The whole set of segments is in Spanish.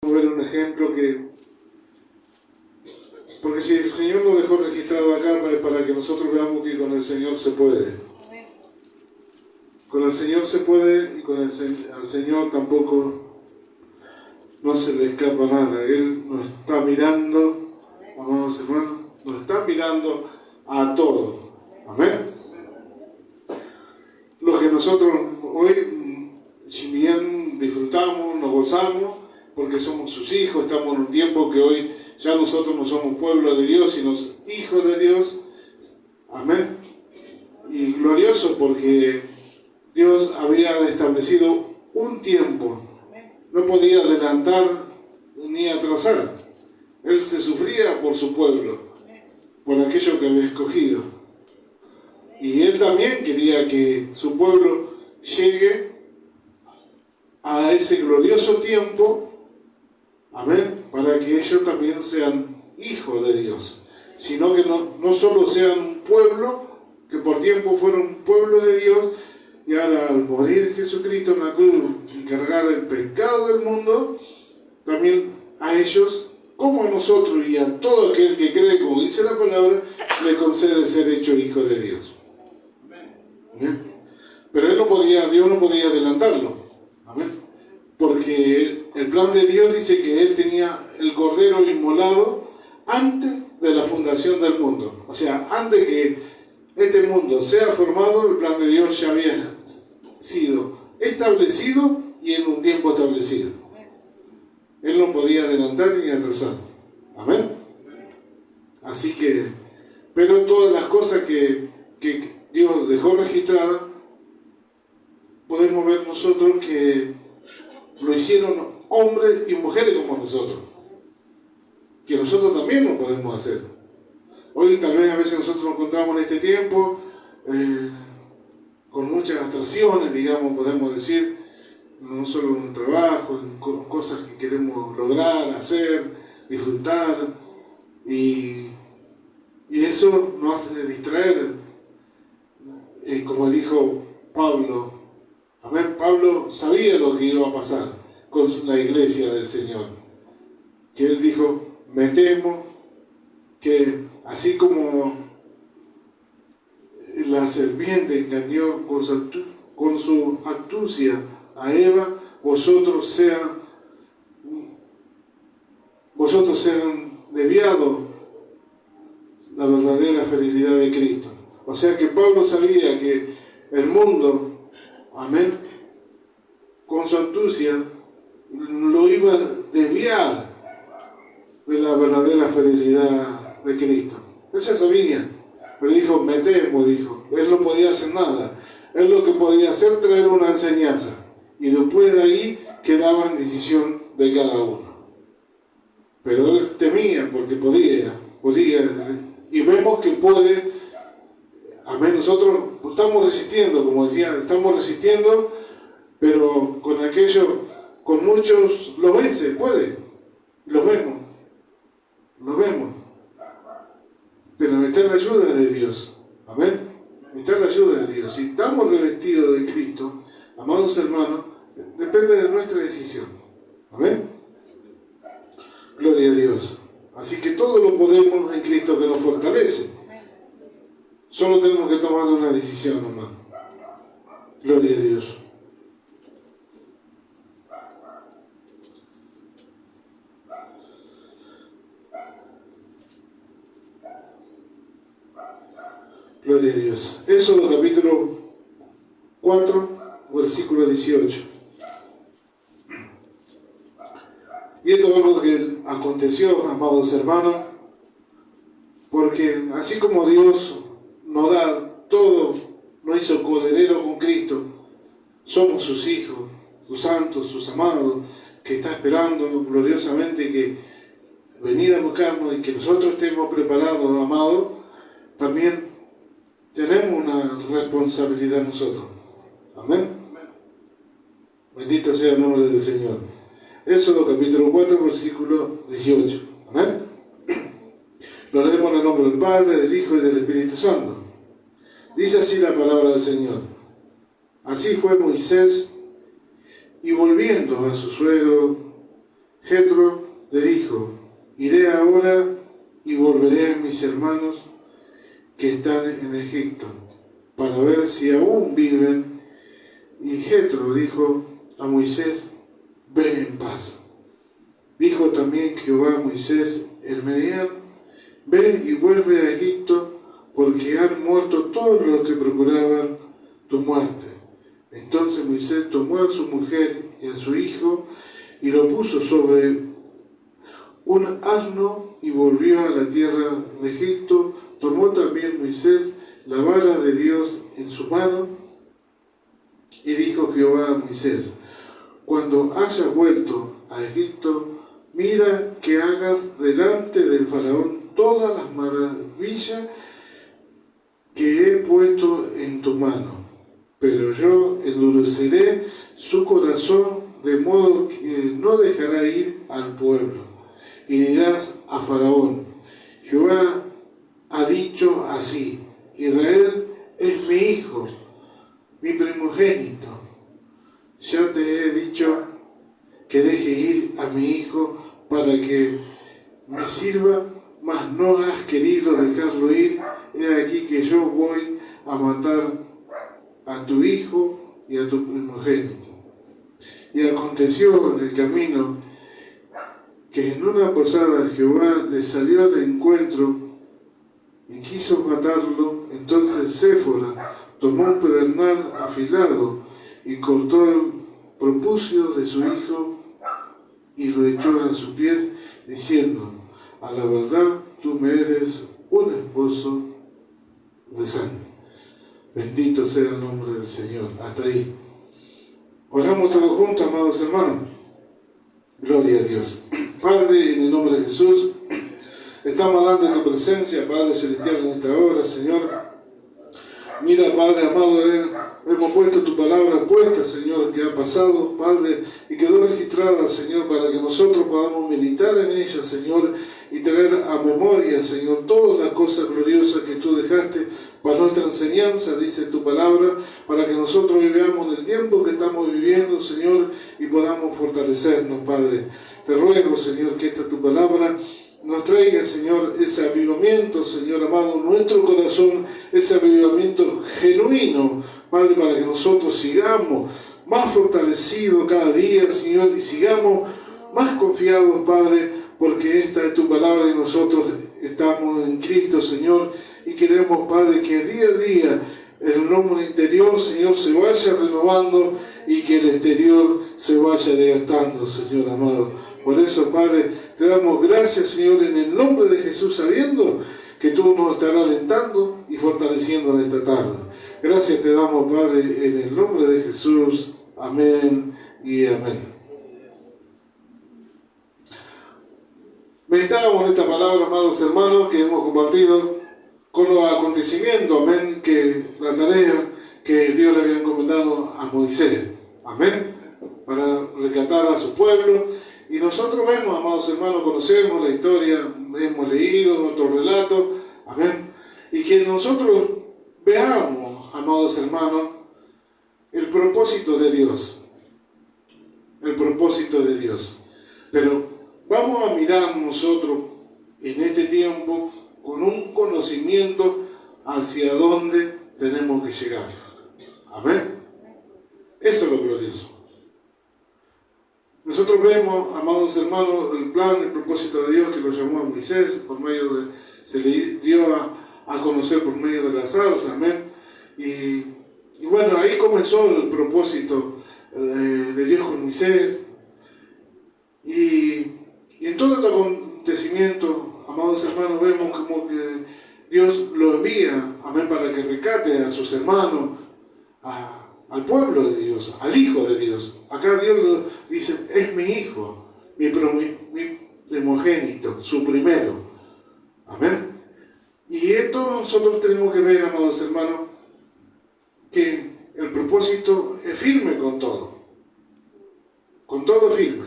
Ver un ejemplo porque si el Señor lo dejó registrado acá para que nosotros veamos que con el Señor se puede. Con el Señor se puede y al Señor tampoco no se le escapa nada. Él nos está mirando, amados hermanos, nos está mirando a todos. Amén. Lo que nosotros hoy, si bien disfrutamos, nos gozamos, porque somos sus hijos, estamos en un tiempo que hoy ya nosotros no somos pueblo de Dios, sino hijos de Dios. Amén. Y glorioso porque Dios había establecido un tiempo. No podía adelantar ni atrasar. Él se sufría por su pueblo, por aquello que había escogido. Y Él también quería que su pueblo llegue a ese glorioso tiempo. Amén, para que ellos también sean hijos de Dios, sino que no solo sean un pueblo, que por tiempo fueron pueblo de Dios, y ahora al morir Jesucristo en la cruz y cargar el pecado del mundo, también a ellos, como a nosotros y a todo aquel que cree, como dice la palabra, le concede ser hecho hijo de Dios. ¿Amén? Pero Dios no podía adelantarlo. Amén. Porque el plan de Dios dice que Él tenía el cordero inmolado antes de la fundación del mundo. O sea, antes que este mundo sea formado, el plan de Dios ya había sido establecido y en un tiempo establecido. Él no podía adelantar ni atrasar. Amén. Así que, pero todas las cosas que Dios dejó registradas, podemos ver nosotros que lo hicieron hombres y mujeres como nosotros, que nosotros también lo podemos hacer. Hoy tal vez a veces nosotros nos encontramos en este tiempo con muchas atracciones, digamos, podemos decir, no solo en un trabajo, en cosas que queremos lograr, hacer, disfrutar, y eso nos hace distraer, como dijo Pablo. Amén. Pablo sabía lo que iba a pasar con la iglesia del Señor. Que él dijo, me temo que así como la serpiente engañó con su astucia a Eva, vosotros sean desviados la verdadera fidelidad de Cristo. O sea que Pablo sabía que el mundo, amén, con su astucia lo iba a desviar de la verdadera fidelidad de Cristo. Él se sabía, pero dijo, me temo, dijo. Él no podía hacer nada. Él lo que podía hacer traer una enseñanza. Y después de ahí quedaba en decisión de cada uno. Pero él temía porque podía. Y vemos que puede. Amén, nosotros estamos resistiendo, como decía, estamos resistiendo, pero con muchos lo vence, puede, los vemos, pero necesita la ayuda de Dios, amén, necesita la ayuda de Dios. Si estamos revestidos de Cristo, amados hermanos, depende de nuestra decisión, amén, gloria a Dios. Así que todo lo podemos en Cristo que nos fortalece. Solo tenemos que tomar una decisión, hermano. Gloria a Dios. Gloria a Dios. Éxodo capítulo 4, versículo 18. Y esto es algo que aconteció, amados hermanos, porque así como Dios nos da todo, nos hizo coheredero con Cristo, somos sus hijos, sus santos, sus amados, que está esperando gloriosamente que venir a buscarnos y que nosotros estemos preparados, amados. También tenemos una responsabilidad nosotros. Amén. Bendito sea el nombre del Señor. Éxodo capítulo 4, versículo 18. Amén. Lo leemos en el nombre del Padre, del Hijo y del Espíritu Santo. Dice así la palabra del Señor. Así fue Moisés, y volviendo a su suegro, Jetro le dijo: iré ahora y volveré a mis hermanos que están en Egipto, para ver si aún viven. Y Jetro dijo a Moisés: ve en paz. Dijo también Jehová a Moisés el Medián: ve y vuelve a Egipto, porque han muerto todos los que procuraban tu muerte. Entonces Moisés tomó a su mujer y a su hijo y lo puso sobre un asno y volvió a la tierra de Egipto. Tomó también Moisés la vara de Dios en su mano y dijo Jehová a Moisés: cuando hayas vuelto a Egipto, mira que hagas delante del faraón todas las maravillas que he puesto en tu mano, pero yo endureceré su corazón de modo que no dejará ir al pueblo. Y dirás a Faraón: Jehová ha dicho así: Israel es mi hijo, mi primogénito. Ya te he dicho que deje ir a mi hijo para que me sirva, mas no has querido dejarlo ir. He aquí que yo voy a matar a tu hijo y a tu primogénito. Y aconteció en el camino que en una posada Jehová le salió al encuentro y quiso matarlo. Entonces Séfora tomó un pedernal afilado y cortó el prepucio de su hijo y lo echó a sus pies, diciendo: a la verdad tú me eres un esposo de sangre. Bendito sea el nombre del Señor. Hasta ahí. Oramos todos juntos, amados hermanos. Gloria a Dios. Padre, en el nombre de Jesús, estamos hablando de tu presencia, Padre Celestial, en esta hora, Señor. Mira, Padre amado, hemos puesto tu palabra puesta, Señor, que ha pasado, Padre, y quedó registrada, Señor, para que nosotros podamos meditar en ella, Señor, y traer a memoria, Señor, todas las cosas gloriosas que tú dejaste para nuestra enseñanza, dice tu palabra, para que nosotros vivamos en el tiempo que estamos viviendo, Señor, y podamos fortalecernos, Padre. Te ruego, Señor, que esta tu palabra nos traiga, Señor, ese avivamiento, Señor amado, en nuestro corazón, ese avivamiento genuino, Padre, para que nosotros sigamos más fortalecidos cada día, Señor, y sigamos más confiados, Padre, porque esta es tu palabra y nosotros estamos en Cristo, Señor, y queremos, Padre, que día a día el hombre interior, Señor, se vaya renovando y que el exterior se vaya desgastando, Señor amado. Por eso, Padre, te damos gracias, Señor, en el nombre de Jesús, sabiendo que tú nos estarás alentando y fortaleciendo en esta tarde. Gracias te damos, Padre, en el nombre de Jesús. Amén y amén. Meditábamos en esta palabra, amados hermanos, que hemos compartido con los acontecimientos, amén, que la tarea que Dios le había encomendado a Moisés, amén, para rescatar a su pueblo. Y nosotros vemos, amados hermanos, conocemos la historia, hemos leído otros relatos, amén, y que nosotros veamos, amados hermanos, el propósito de Dios, el propósito de Dios. Pero vamos a mirar nosotros en este tiempo con un conocimiento hacia dónde tenemos que llegar. Amén. Eso es lo glorioso. Nosotros vemos, amados hermanos, el plan, el propósito de Dios que lo llamó a Moisés, por medio de, se le dio a conocer por medio de la zarza, amén. Y bueno, ahí comenzó el propósito de Dios con Moisés. Y en todo este acontecimiento, amados hermanos, vemos como que Dios lo envía, amén, para que rescate a sus hermanos, al pueblo de Dios, al Hijo de Dios. Acá Dios lo dice: es mi hijo, mi primogénito, su primero. Amén. Y esto nosotros tenemos que ver, amados hermanos, que el propósito es firme con todo firme.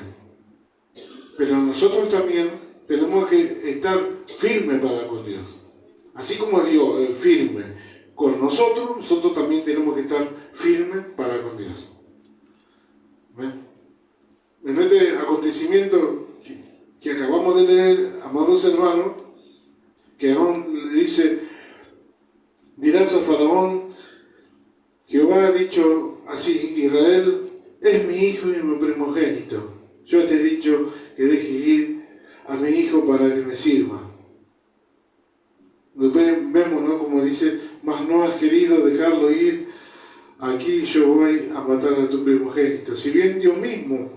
Pero nosotros también tenemos que estar firmes para con Dios. Así como Dios es firme con nosotros, nosotros también tenemos que estar firmes para con Dios. ¿Ven? En este acontecimiento acabamos de leer, amados hermanos, que aún le dice, dirás a Faraón, Jehová ha dicho así, Israel es mi hijo y mi primogénito. Yo te he dicho que deje ir a mi hijo para que me sirva. Después vemos, ¿no?, como dice, mas no has querido dejarlo ir, aquí yo voy a matar a tu primogénito. Si bien Dios mismo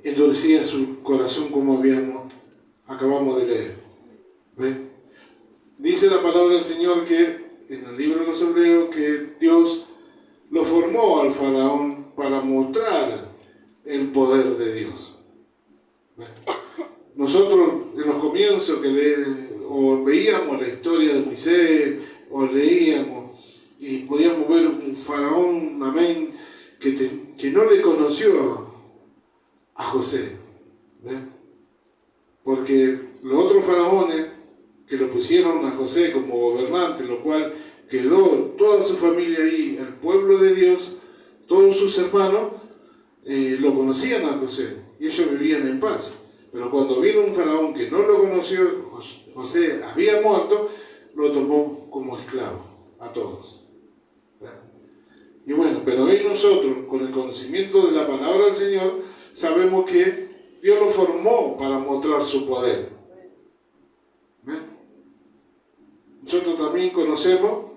endurecía su corazón, como acabamos de leer. ¿Ven? Dice la palabra del Señor que en el libro de los Hebreos que Dios lo formó al faraón para mostrar el poder de Dios. ¿Ven? Nosotros en los comienzos o veíamos la historia de Moisés o leíamos y podíamos ver un faraón, amén, que no le conoció a José. ¿Ven? Porque los otros faraones que lo pusieron a José como gobernante, lo cual quedó toda su familia ahí, el pueblo de Dios, todos sus hermanos lo conocían a José y ellos vivían en paz. Pero cuando vino un faraón que no lo conoció, José había muerto, lo tomó como esclavo a todos. Y bueno, pero hoy nosotros, con el conocimiento de la palabra del Señor, sabemos que Dios lo formó para mostrar su poder. Nosotros también conocemos,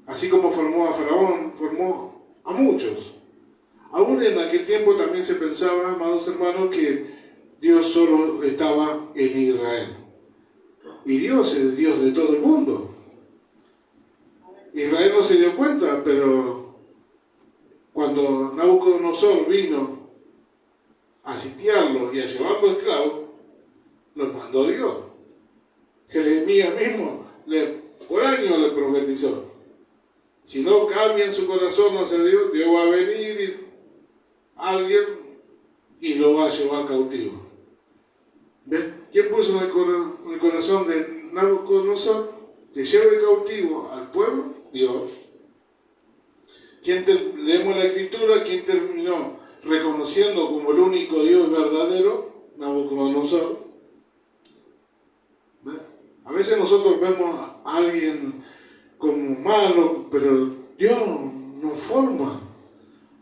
así como formó a Faraón, formó a muchos. Aún en aquel tiempo también se pensaba, amados hermanos, que Dios solo estaba en Israel. Y Dios es el Dios de todo el mundo. Israel no se dio cuenta, pero cuando Nabucodonosor vino a sitiarlo y a llevarlo esclavo, los mandó Dios. Jeremías mismo por años le profetizó. Si no cambian su corazón hacia Dios, Dios va a venir alguien y lo va a llevar cautivo. ¿Ven? ¿Quién puso en el corazón de Nabucodonosor que lleve cautivo al pueblo? Dios. Leemos la Escritura, ¿quién terminó reconociendo como el único Dios verdadero? Nabucodonosor. ¿Ven? A veces nosotros vemos a alguien como malo, pero Dios nos forma.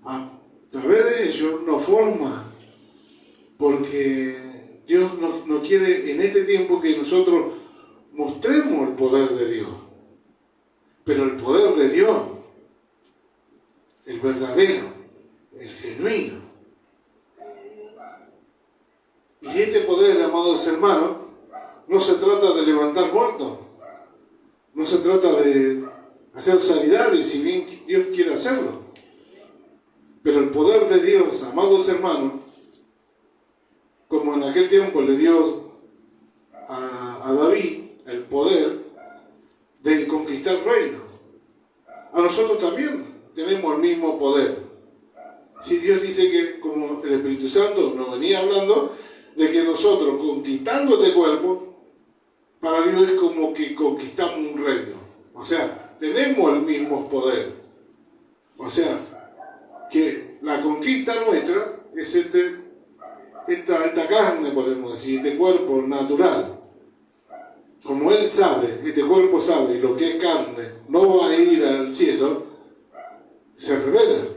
A través de ello nos forma. Porque Dios no quiere en este tiempo que nosotros mostremos el poder de Dios. Pero el poder de Dios, el verdadero, el genuino. Y este poder, amados hermanos, no se trata de levantar muertos. No se trata de hacer sanidades, si bien Dios quiere hacerlo. Pero el poder de Dios, amados hermanos, como en aquel tiempo le dio a David el poder de conquistar reino, a nosotros también tenemos el mismo poder. Si Dios dice que, como el Espíritu Santo nos venía hablando, de que nosotros conquistando este cuerpo, para Dios es como que conquistamos un reino. O sea, tenemos el mismo poder. O sea, que la conquista nuestra es esta carne, podemos decir, este cuerpo natural. Como Él sabe, este cuerpo sabe, lo que es carne no va a ir al cielo, se revela,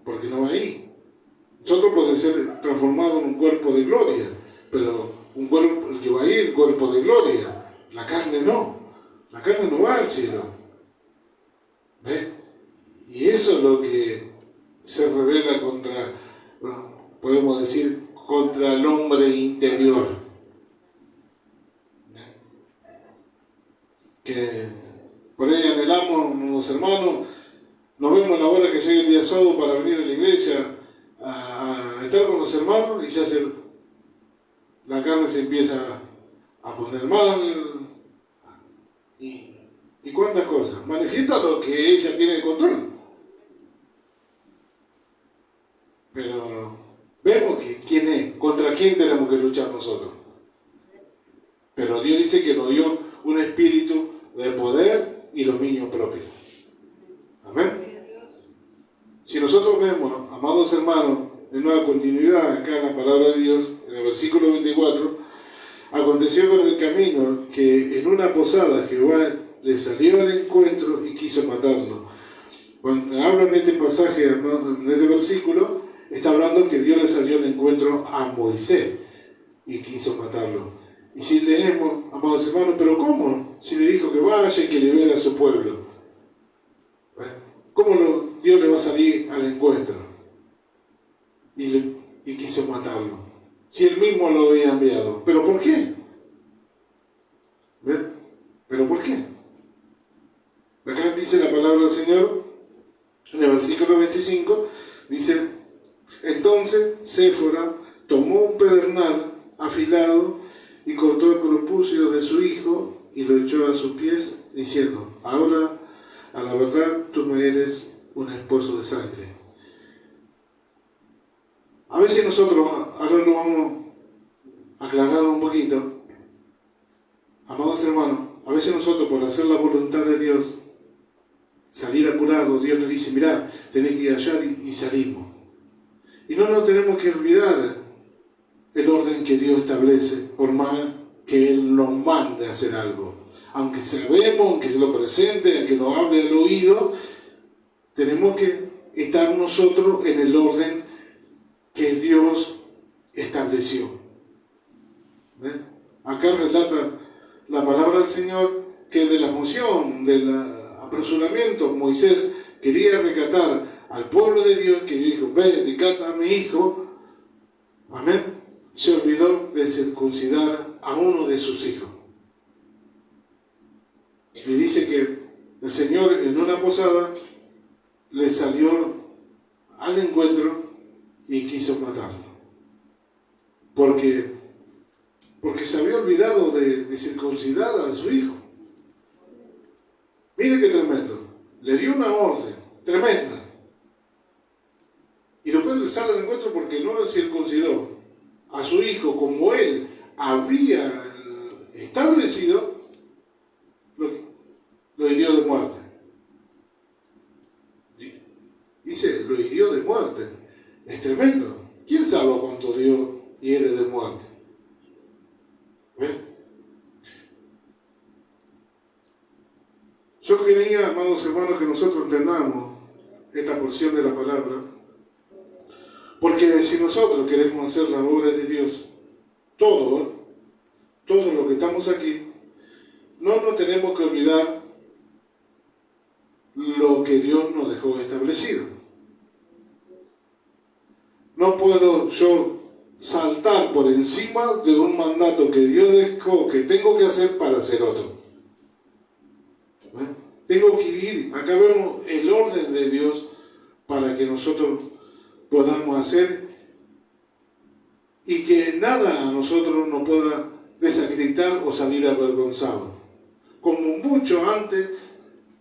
porque no va a ir. Nosotros podemos ser transformados en un cuerpo de gloria, pero un cuerpo, el que va a ir, cuerpo de gloria, la carne no. La carne no va al cielo. ¿Ves? Y eso es lo que se revela contra, podemos decir, contra el hombre interior. Que por ahí anhelamos, los hermanos, nos vemos a la hora que llegue el día sábado para venir a la iglesia a estar con los hermanos y ya la carne se empieza a poner mal y cuántas cosas. Manifiesta lo que ella tiene de control. Pero vemos que quién es, contra quién tenemos que luchar nosotros. Pero Dios dice que nos dio un espíritu de poder y dominio propio. Amén. Si nosotros vemos, amados hermanos, en una continuidad acá en la palabra de Dios, en el versículo 24, aconteció con el camino que en una posada Jehová le salió al encuentro y quiso matarlo. Cuando hablan de este pasaje, en este versículo, está hablando que Dios le salió al encuentro a Moisés y quiso matarlo. Y si leemos, amados hermanos, ¿pero cómo? Si le dijo que vaya y que libere a su pueblo. ¿Cómo Dios le va a salir al encuentro? Y quiso matarlo. Si él mismo lo había enviado. ¿Pero por qué? ¿Ven? ¿Pero por qué? Acá dice la palabra del Señor, en el versículo 25, dice: entonces Séfora tomó un pedernal afilado y cortó el prepucio de su hijo y lo echó a sus pies, diciendo: ahora, a la verdad, tú me eres un esposo de sangre. A veces nosotros, ahora lo vamos a aclarar un poquito, amados hermanos, a veces nosotros, por hacer la voluntad de Dios, salir apurado, Dios nos dice: mirá, tenés que ir allá, y salimos. Y no nos tenemos que olvidar el orden que Dios establece, por más que Él nos mande a hacer algo. Aunque sabemos, aunque se lo presente, aunque nos hable al oído, tenemos que estar nosotros en el orden que Dios estableció. Acá relata la palabra del Señor que de la emoción, del apresuramiento, Moisés quería rescatar al pueblo de Dios, que dijo: ve, rescata a mi hijo. Amén. Se olvidó de circuncidar a uno de sus hijos. Y dice que el Señor en una posada le salió al encuentro y quiso matarlo. Porque se había olvidado de circuncidar a su hijo. Mire qué tremendo. Le dio una orden tremenda. Y después le sale al encuentro porque no le circuncidó a su hijo como él había establecido, lo hirió de muerte. Dice, lo hirió de muerte. Es tremendo. ¿Quién sabe cuánto Dios hiere de muerte? ¿Ven? Yo quería, amados hermanos, que nosotros entendamos esta porción de la palabra, porque si nosotros queremos hacer las obras de Dios, todos los que estamos aquí, no nos tenemos que olvidar lo que Dios nos dejó establecido. No puedo yo saltar por encima de un mandato que Dios dejó que tengo que hacer para hacer otro. Tengo que ir, acá vemos el orden de Dios para que nosotros podamos hacer y que nada a nosotros nos pueda desacreditar o salir avergonzado. Como mucho antes,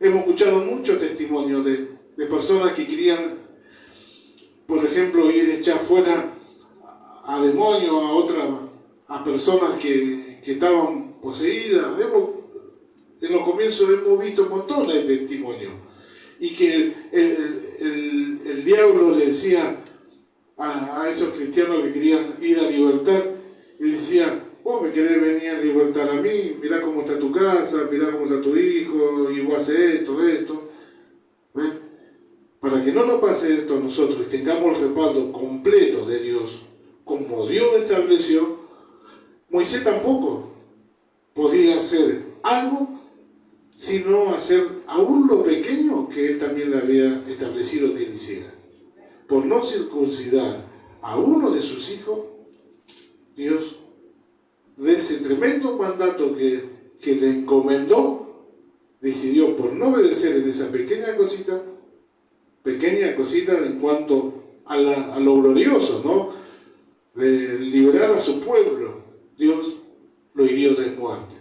hemos escuchado muchos testimonios de personas que querían, por ejemplo, ir a echar fuera a demonios, a personas que estaban poseídas. En los comienzos hemos visto montones de testimonios. Y que el diablo le decía a esos cristianos que querían ir a libertar, y decía: vos me querés venir a libertar a mí, mirá cómo está tu casa, mirá cómo está tu hijo, y vos haces esto. ¿Ven? Para que no nos pase esto a nosotros y tengamos el respaldo completo de Dios, como Dios estableció, Moisés tampoco podía hacer algo sino hacer aún lo pequeño que él también le había establecido que él hiciera. Por no circuncidar a uno de sus hijos, Dios, de ese tremendo mandato que le encomendó, decidió, por no obedecer en esa pequeña cosita en cuanto a lo glorioso, ¿no?, de liberar a su pueblo, Dios lo hirió de muerte.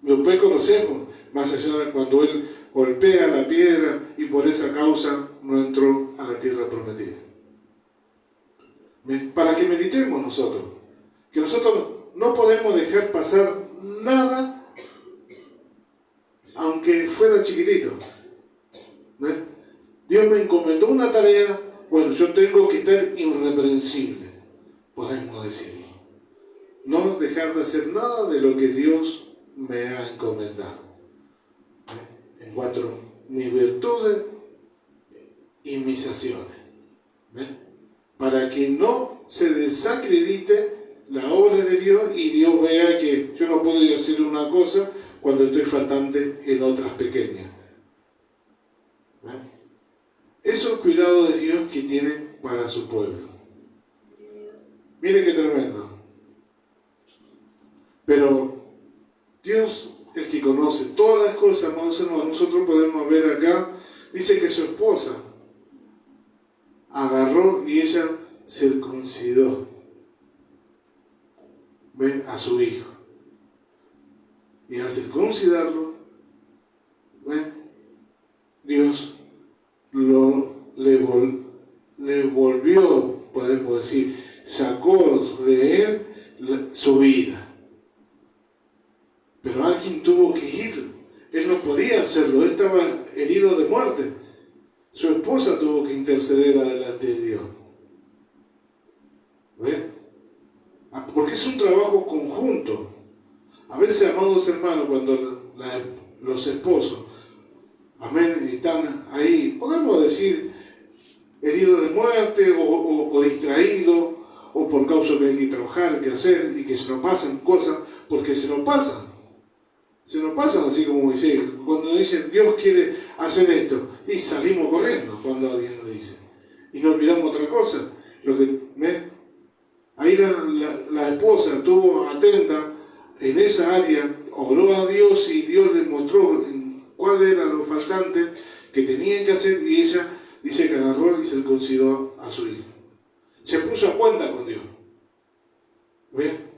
Después conocemos, más allá de cuando él golpea la piedra y por esa causa no entró a la tierra prometida. Para que meditemos nosotros, que nosotros no podemos dejar pasar nada, aunque fuera chiquitito. Dios me encomendó una tarea, bueno, yo tengo que estar irreprensible, podemos decirlo. dejar de hacer nada de lo que Dios me ha encomendado. En cuanto a mis virtudes y mis acciones. Para que no se desacredite la obra de Dios y Dios vea que yo no puedo hacer una cosa cuando estoy faltante en otras pequeñas. Eso es el cuidado de Dios que tiene para su pueblo. Mire qué tremendo. Pero Dios, el que conoce todas las cosas, nosotros podemos ver acá, dice que su esposa agarró y ella circuncidó a su hijo. Y al circuncidarlo, Dios le volvió, podemos decir, sacó de él su vida. Pero alguien tuvo que ir. Él no podía hacerlo, él estaba herido de muerte. Su esposa tuvo que interceder adelante de Dios. ¿Ven? Porque es un trabajo conjunto. A veces, amados hermanos, cuando los esposos, amén, están ahí, podemos decir, heridos de muerte o distraídos, o por causa que hay que trabajar, que hacer, y que se nos pasan cosas, porque se nos pasan. Se nos pasan así como dice, cuando dicen Dios quiere hacer esto, y salimos corriendo cuando alguien lo dice. Y no olvidamos otra cosa. Ahí la esposa estuvo atenta en esa área, oró a Dios y Dios le mostró cuál era lo faltante que tenían que hacer, y ella dice que agarró y circuncidó a su hijo. Se puso a cuenta con Dios. ¿Ven?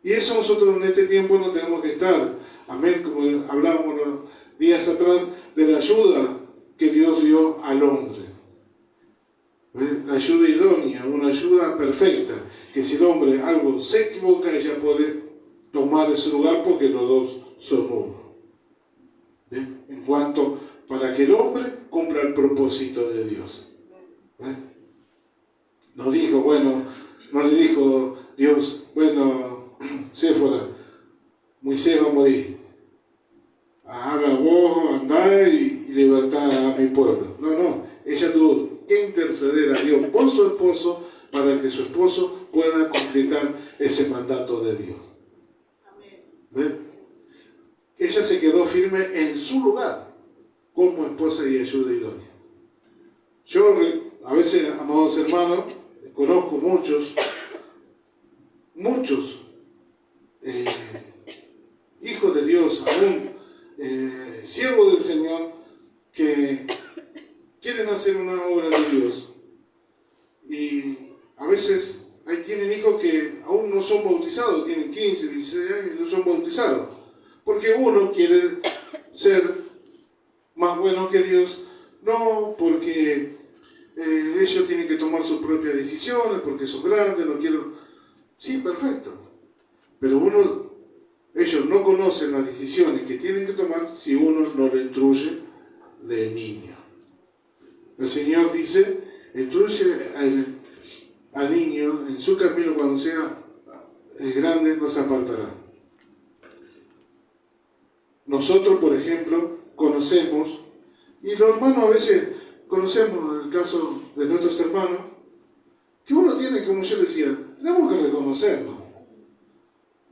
Y eso nosotros en este tiempo no tenemos que estar. Amén, como hablábamos los días atrás de la ayuda que Dios dio al hombre. ¿Ven? La ayuda idónea, una ayuda perfecta, que si el hombre algo se equivoca, ella puede tomar ese lugar porque los dos son uno. ¿Ven? En cuanto para que el hombre cumpla el propósito de Dios. ¿Ven? No dijo, no le dijo Dios, Séfora, Moisés va a morir. Haga vos, andá y libertad a mi pueblo. No, ella tuvo que interceder a Dios por su esposo para que su esposo pueda completar ese mandato de Dios. ¿Ven? Ella se quedó firme en su lugar como esposa y ayuda idónea. Yo a veces, amados hermanos, conozco muchos hijos de Dios, aún siervos del Señor, que quieren hacer una obra de Dios. Y a veces tienen hijos que aún no son bautizados, tienen 15, 16 años y no son bautizados. Porque uno quiere ser más bueno que Dios, no porque ellos tienen que tomar sus propias decisiones, porque son grandes, no quiero... Sí, perfecto. Pero ellos no conocen las decisiones que tienen que tomar si uno no lo instruye de niño. El Señor dice, instruye al niño en su camino, cuando sea grande no se apartará. Nosotros, por ejemplo, conocemos, y los hermanos a veces conocemos el caso de nuestros hermanos, que uno tiene, como yo decía, tenemos que reconocernos.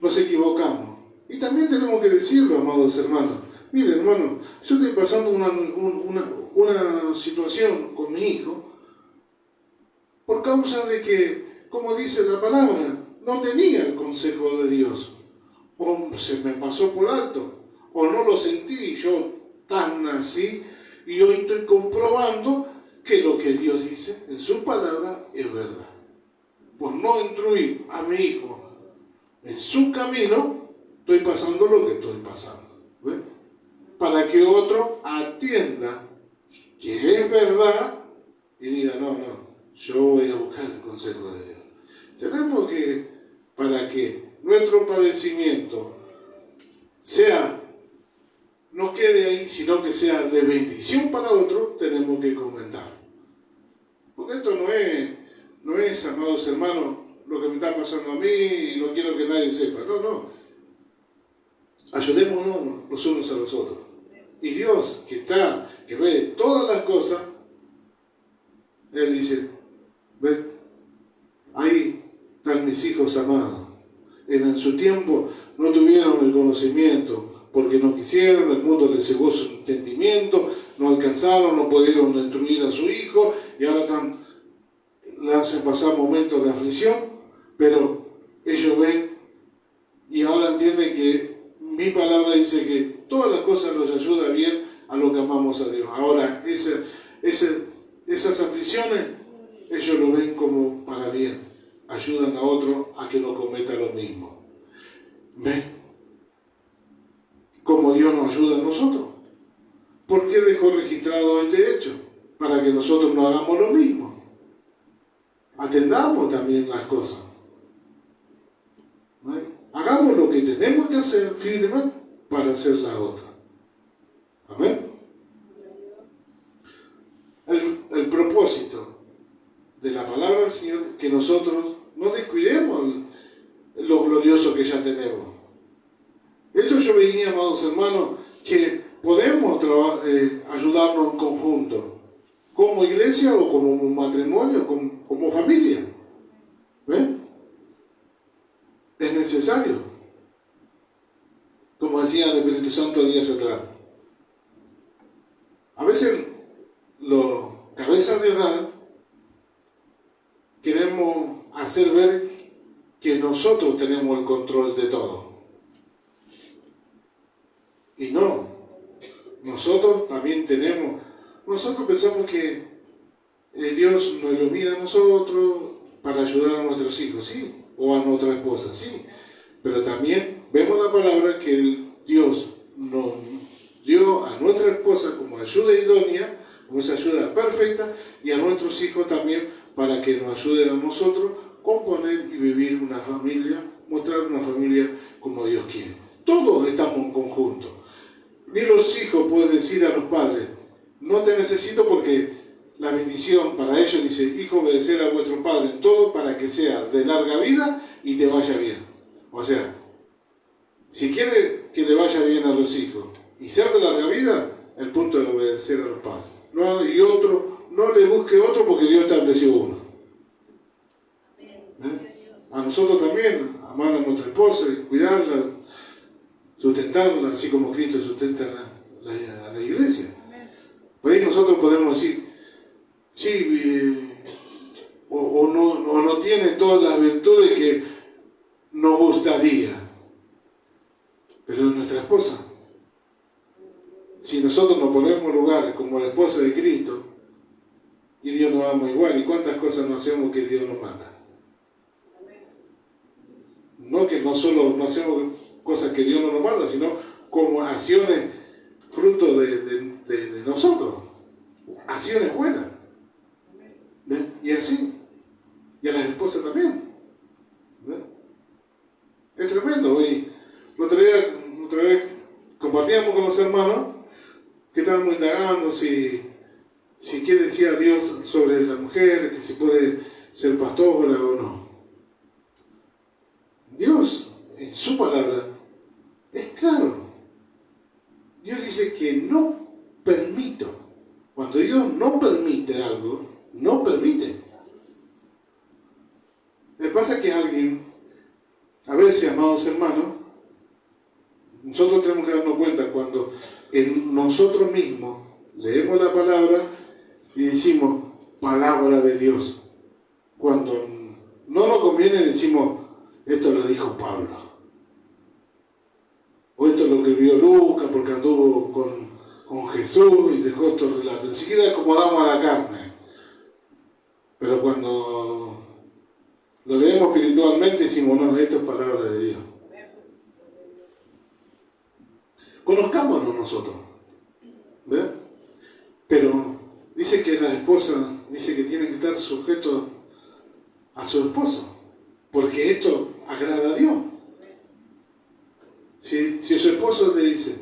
Nos equivocamos. Y también tenemos que decirlo, amados hermanos. Miren, hermano, yo estoy pasando una situación con mi hijo por causa de que, como dice la palabra, no tenía el consejo de Dios. O se me pasó por alto, o no lo sentí yo tan así, y hoy estoy comprobando que lo que Dios dice en su palabra es verdad. Por no instruir a mi hijo en su camino, estoy pasando lo que estoy pasando. ¿Ven? Para que otro atienda que es verdad y diga, no, yo voy a buscar el consejo de Dios. Tenemos que, para que nuestro padecimiento no quede ahí, sino que sea de bendición para otro, tenemos que comentar. Porque esto no es, amados hermanos, lo que me está pasando a mí y no quiero que nadie sepa. No, no. Ayudémonos los unos a los otros. Y Dios, que ve todas las cosas, Él dice, ven, ahí están mis hijos amados. En su tiempo no tuvieron el conocimiento, porque no quisieron, el mundo les cegó su entendimiento, no alcanzaron, no pudieron instruir a su hijo, y ahora le hacen pasar momentos de aflicción, pero ellos ven y ahora entienden que mi palabra dice que todas las cosas nos ayudan bien a los que amamos a Dios. Ahora, esas aflicciones, ellos lo ven como para bien. Ayudan a otro a que no cometa lo mismo. ¿Ven? Como Dios nos ayuda a nosotros. ¿Por qué dejó registrado este hecho? Para que nosotros no hagamos lo mismo. Atendamos también las cosas. ¿Ven? Hagamos lo que tenemos que hacer firmemente para hacer la otra. Amén. El propósito de la palabra del Señor, que nosotros no descuidemos lo glorioso que ya tenemos. Esto yo veía, amados hermanos, que podemos ayudarnos en conjunto, como iglesia o como matrimonio, como familia. ¿Ven? Es necesario, como decía el Espíritu Santo días atrás. A veces los cabezas de hogar queremos hacer ver que nosotros tenemos el control de todo. Y no, nosotros también tenemos, nosotros pensamos que Dios nos ilumina a nosotros para ayudar a nuestros hijos, sí, o a nuestra esposa, sí, pero también vemos la palabra que Dios nos dio a nuestra esposa como ayuda idónea, como esa ayuda perfecta, y a nuestros hijos también para que nos ayuden a nosotros componer y vivir una familia, mostrar una familia como Dios quiere. Todos estamos en conjunto. Ni los hijos pueden decir a los padres, no te necesito, porque la bendición para ellos dice, hijo, obedecer a vuestro padre en todo para que sea de larga vida y te vaya bien. O sea, si quiere que le vaya bien a los hijos y ser de larga vida, el punto es obedecer a los padres. No, y otro, no le busque otro, porque Dios estableció uno. A nosotros también, amar a nuestra esposa, cuidarla, sustentarla, así como Cristo sustenta a la iglesia. Por ahí nosotros podemos decir, sí, o no tiene todas las virtudes que nos gustaría, pero es nuestra esposa. Si nosotros nos ponemos en lugar como la esposa de Cristo, y Dios nos ama igual, ¿y cuántas cosas no hacemos que Dios nos manda? No que no solo no hacemos cosas que Dios no nos manda, sino como acciones fruto de nosotros, acciones buenas. ¿Ven? Y así, y a las esposas también. ¿Ven? Es tremendo. Y otra vez compartíamos con los hermanos que estábamos indagando si qué decía Dios sobre la mujer, que si puede ser pastora o no. Dios, en su palabra, es claro. Dios dice que no permito. Cuando Dios no permite algo, no permite. Me pasa que alguien, a veces, amados hermanos, nosotros tenemos que darnos cuenta cuando en nosotros mismos leemos la palabra y decimos palabra de Dios. Cuando no nos conviene decimos, esto lo dijo Pablo, o esto es lo que vio Lucas porque anduvo con Jesús y dejó estos relatos. Enseguida acomodamos a la carne, pero cuando lo leemos espiritualmente decimos, no, esto es palabra de Dios. Conozcámonos nosotros, ¿ven? Pero dice que la esposa, dice que tienen que estar sujetos a su esposo, porque esto agrada a Dios. Si su esposo le dice,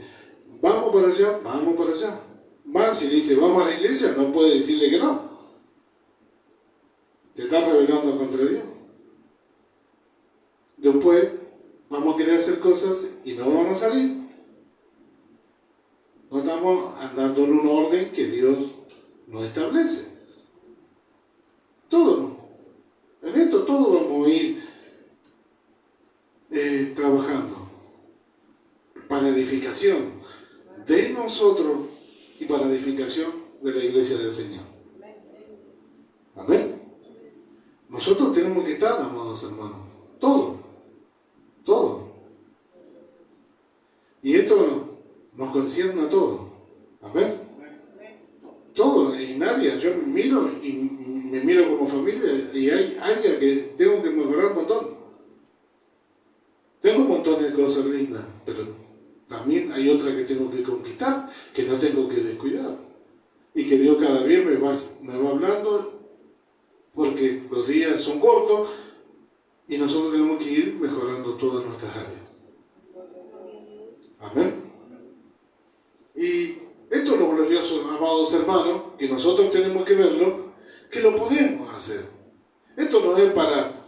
vamos para allá, vamos para allá. Más si le dice, vamos a la iglesia, no puede decirle que no. Se está rebelando contra Dios. hacer cosas y no van a salir. No estamos andando en un orden que Dios nos establece. Todo, en esto todo vamos a ir trabajando para edificación de nosotros y para edificación de la iglesia del Señor. Amén. Nosotros tenemos que estar, amados hermanos, todo. Y esto nos concierne a todos. Amén. Todo, y nadie, yo me miro como familia y hay áreas que tengo que mejorar un montón. Tengo un montón de cosas lindas, pero también hay otras que tengo que conquistar, que no tengo que descuidar. Y que Dios cada día me va hablando, porque los días son cortos y nosotros tenemos que ir mejorando todas nuestras áreas. Amén. Y esto es lo glorioso, amados hermanos, que nosotros tenemos que verlo, que lo podemos hacer. Esto no es para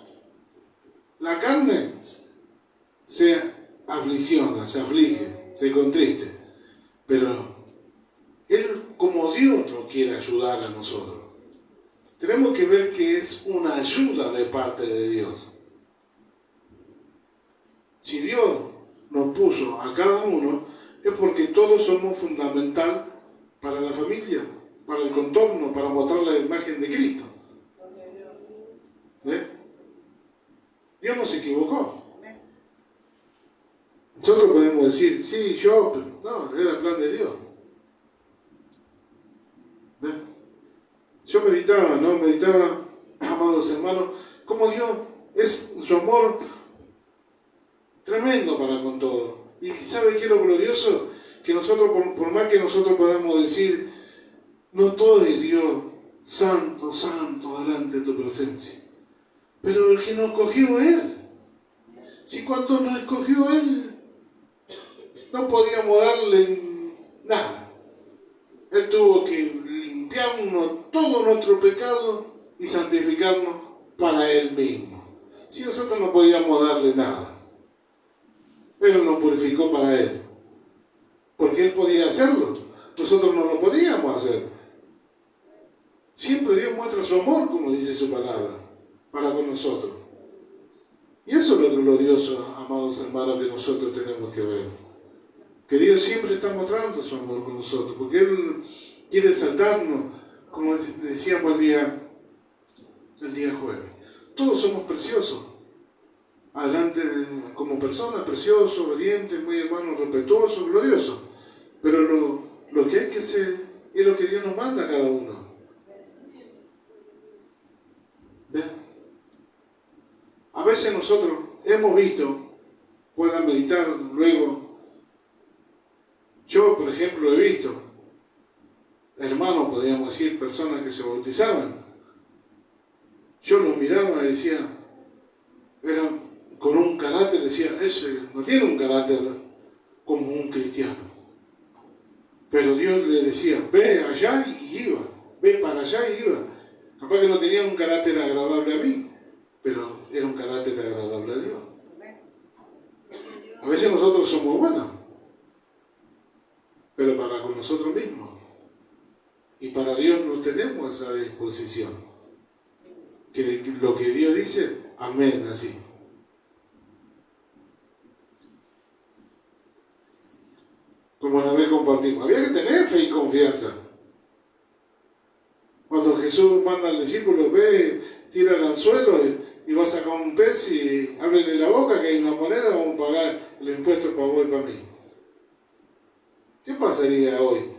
la carne, se aflicciona, se aflige, se contriste, pero Él, como Dios nos quiere ayudar a nosotros, tenemos que ver que es una ayuda de parte de Dios. Si Dios nos puso a cada uno, es porque todos somos fundamental para la familia, para el contorno, para mostrar la imagen de Cristo. ¿Ves? Dios no se equivocó. Nosotros podemos decir, sí, yo, pero no, era el plan de Dios. ¿Ves? Yo meditaba, amados hermanos, como Dios es su amor tremendo para con todo. Y ¿sabe qué es lo glorioso? Que nosotros, por más que nosotros podamos decir, no estoy, Dios, santo, santo, delante de tu presencia. Pero el que nos escogió Él. Si cuando nos escogió Él, no podíamos darle nada. Él tuvo que limpiarnos todo nuestro pecado y santificarnos para Él mismo. Si nosotros no podíamos darle nada, Él nos purificó para Él. Porque Él podía hacerlo. Nosotros no lo podíamos hacer. Siempre Dios muestra su amor, como dice su palabra, para con nosotros. Y eso es lo glorioso, amados hermanos, que nosotros tenemos que ver. Que Dios siempre está mostrando su amor con nosotros, porque Él quiere exaltarnos, como decíamos el día jueves. Todos somos preciosos. Adelante como personas, preciosos, obedientes, muy hermanos, respetuosos, gloriosos. Pero lo que hay que hacer es lo que Dios nos manda a cada uno. ¿Ven? A veces nosotros hemos visto, puedan meditar luego. Yo, por ejemplo, he visto hermanos, podríamos decir, personas que se bautizaban. Yo los miraba y decía, eran con un carácter, decía, ese no tiene un carácter como un cristiano. Pero Dios le decía, ve allá y iba, ve para allá y iba. Capaz que no tenía un carácter agradable a mí, pero era un carácter agradable a Dios. A veces nosotros somos buenos, pero para con nosotros mismos. Y para Dios no tenemos esa disposición. Que lo que Dios dice, amén, así. Como una vez compartimos, había que tener fe y confianza. Cuando Jesús manda al discípulo, ve, tira al anzuelo y va a sacar un pez y ábrele la boca que hay una moneda, vamos a pagar el impuesto para vos y para mí. ¿Qué pasaría hoy?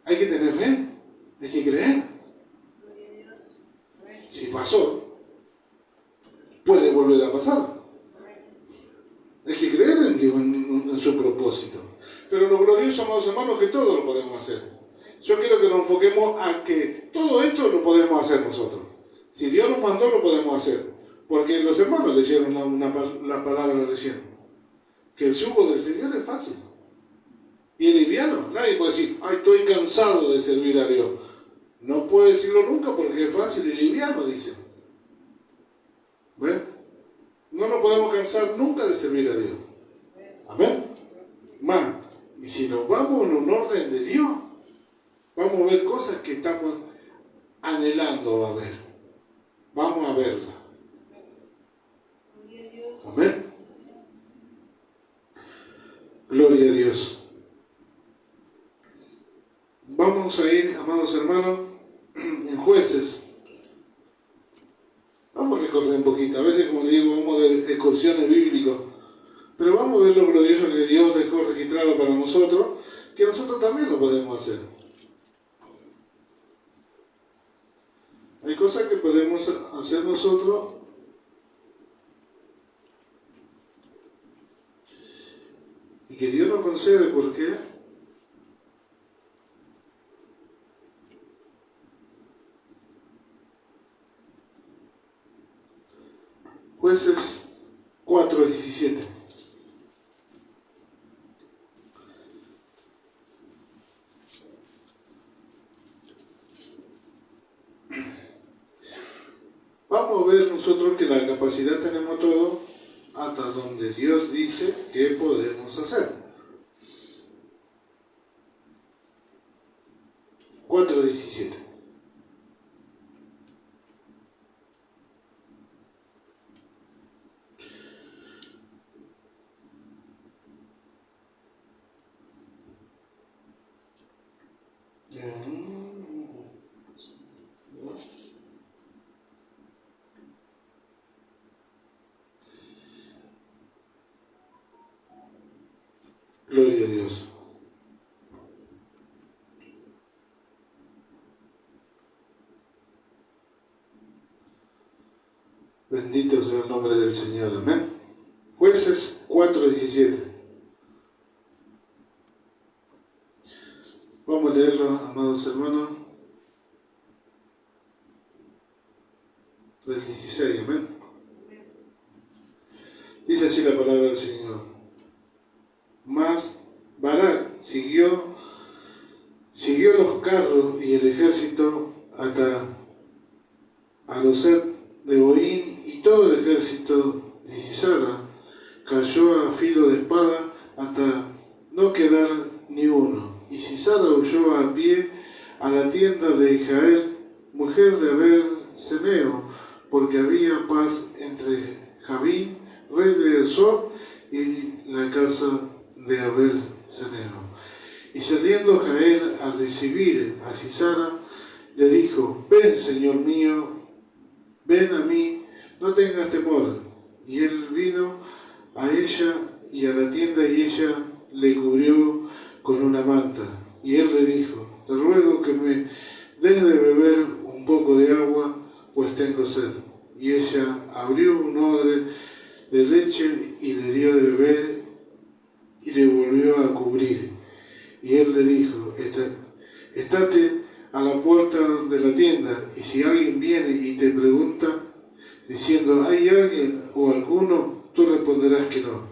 Hay que tener fe, hay que creer. Si pasó, puede volver a pasar. Hay que creer en Dios, en su propósito. Pero lo glorioso, amados hermanos, es que todo lo podemos hacer. Yo quiero que nos enfoquemos a que todo esto lo podemos hacer nosotros. Si Dios nos mandó, lo podemos hacer. Porque los hermanos leyeron la palabra recién. Que el yugo del Señor es fácil. Y es liviano. Nadie puede decir, ay, estoy cansado de servir a Dios. No puede decirlo nunca porque es fácil y liviano, dice. ¿Ven? no nos podemos cansar nunca de servir a Dios. Amén. Más, y si nos vamos en un orden de Dios, vamos a ver cosas que estamos anhelando a ver. Vamos a verlas. Amén. Gloria a Dios. Vamos a ir, amados hermanos, en Jueces. Vamos a recorrer un poquito. A veces, como le digo, vamos de excursiones bíblicas. Pero vamos a ver lo glorioso que Dios dejó registrado para nosotros, que nosotros también lo podemos hacer. Hay cosas que podemos hacer nosotros y que Dios nos concede. ¿Por qué? Jueces 4:17. Vamos a ver nosotros que la capacidad tenemos todo hasta donde Dios dice que podemos hacer. 4:17. Gloria a Dios. Bendito sea el nombre del Señor. Amén. Jueces 4:17. Vamos a leerlo, amados hermanos. Del 16. Amén. Dice así la palabra del Señor. Mas Barak siguió los carros y el ejército hasta Aroset de Boín, y todo el ejército de Sisara cayó a filo de espada hasta no quedar ni uno. Y Sisara huyó a pie a la tienda de Jael, mujer de Aber-Seneo, porque había paz entre Jabín, rey de Esor, y la casa de Aber-Seneo. Y saliendo Jael a recibir a Sisara, le dijo: ven, señor mío, ven a mí, no tengas temor. Y él vino a ella y a la tienda, y ella le cubrió con una manta. Y él le dijo: te ruego que me des de beber un poco de agua, pues tengo sed. Y ella abrió un odre de leche y le dio de beber, y le volvió a cubrir. Y él le dijo: estate a la puerta de la tienda, y si alguien viene y te pregunta, diciendo: ¿hay alguien o alguno?, tú responderás que no.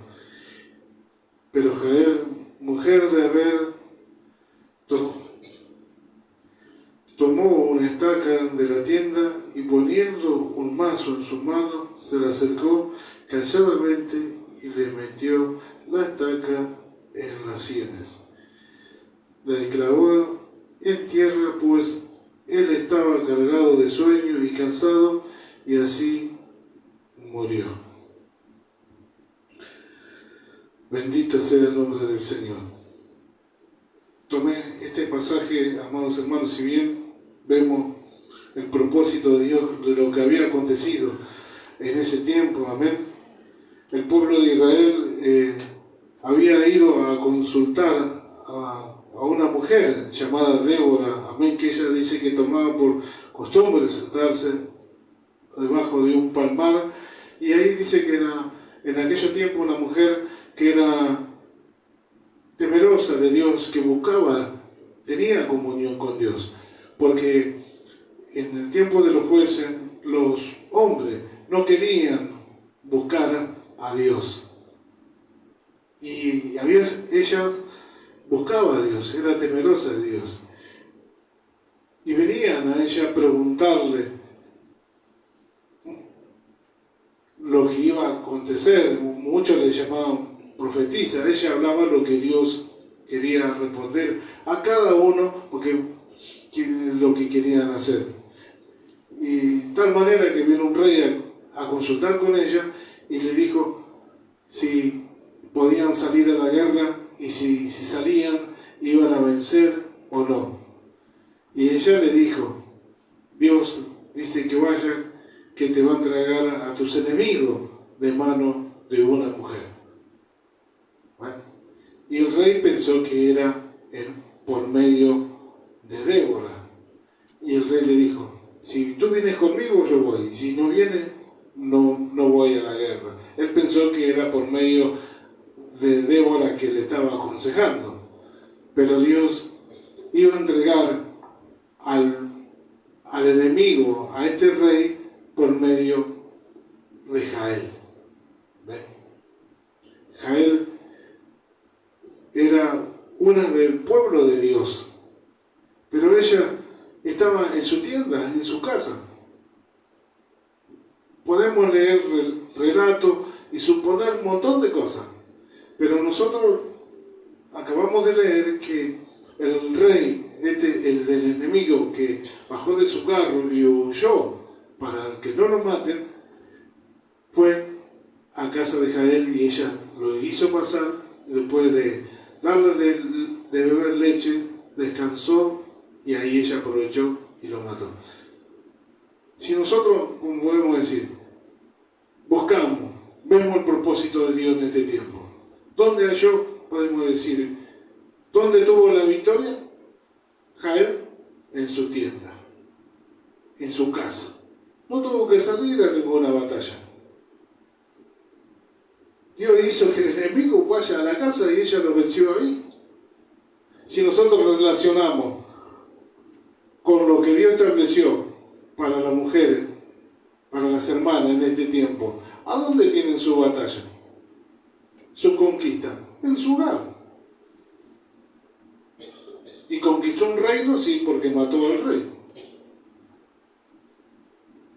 Pero Jael, mujer de Aber, tomó una estaca de la tienda, y poniendo un mazo en su mano, se le acercó calladamente y le metió la estaca en las sienes. La clavó en tierra, pues él estaba cargado de sueño y cansado, y así murió. Bendito sea el nombre del Señor. Tomé este pasaje, amados hermanos, si bien vemos el propósito de Dios, de lo que había acontecido en ese tiempo, amén. El pueblo de Israel había ido a consultar a una mujer llamada Débora, amén, que ella dice que tomaba por costumbre sentarse debajo de un palmar, y ahí dice que era en aquellos tiempos una mujer que era temerosa de Dios, que tenía comunión con Dios, porque en el tiempo de los jueces los hombres no querían buscar a Dios, y ellas buscaba a Dios, era temerosa de Dios, y venían a ella a preguntarle lo lo que iba a acontecer. Muchos le llamaban profetisa. Ella hablaba lo que Dios quería responder a cada uno, porque lo que querían hacer. Y tal manera que vino un rey a consultar con ella y le dijo si podían salir a la guerra y si salían iban a vencer o no. Y ella le dijo, Dios dice que vaya, que te va a entregar a tus enemigos de mano de una mujer. Bueno, y el rey pensó que era por medio de Débora. Y el rey le dijo, si tú vienes conmigo yo voy, y si no vienes no voy a la guerra. Él pensó que era por medio de Débora que le estaba aconsejando, pero Dios iba a entregar al enemigo, a este rey, por medio de Jael. ¿Ven? Jael era una del pueblo de Dios, pero ella estaba en su tienda, en su casa. Podemos leer el relato y suponer un montón de cosas, pero nosotros acabamos de leer que el rey, el del enemigo que bajó de su carro y huyó para que no lo maten, fue a casa de Jael y ella lo hizo pasar. Después de darle de beber leche, descansó y ahí ella aprovechó y lo mató. Si nosotros, como podemos decir, buscamos, vemos el propósito de Dios en este tiempo, ¿dónde halló? Podemos decir, ¿dónde tuvo la victoria? Jael, en su tienda, en su casa. No tuvo que salir a ninguna batalla. Dios hizo que el enemigo vaya a la casa y ella lo venció ahí. Si nosotros relacionamos con lo que Dios estableció para las mujeres, para las hermanas en este tiempo, ¿a dónde tienen su batalla? Su conquista, en su hogar. Y conquistó un reino, sí, porque mató al rey.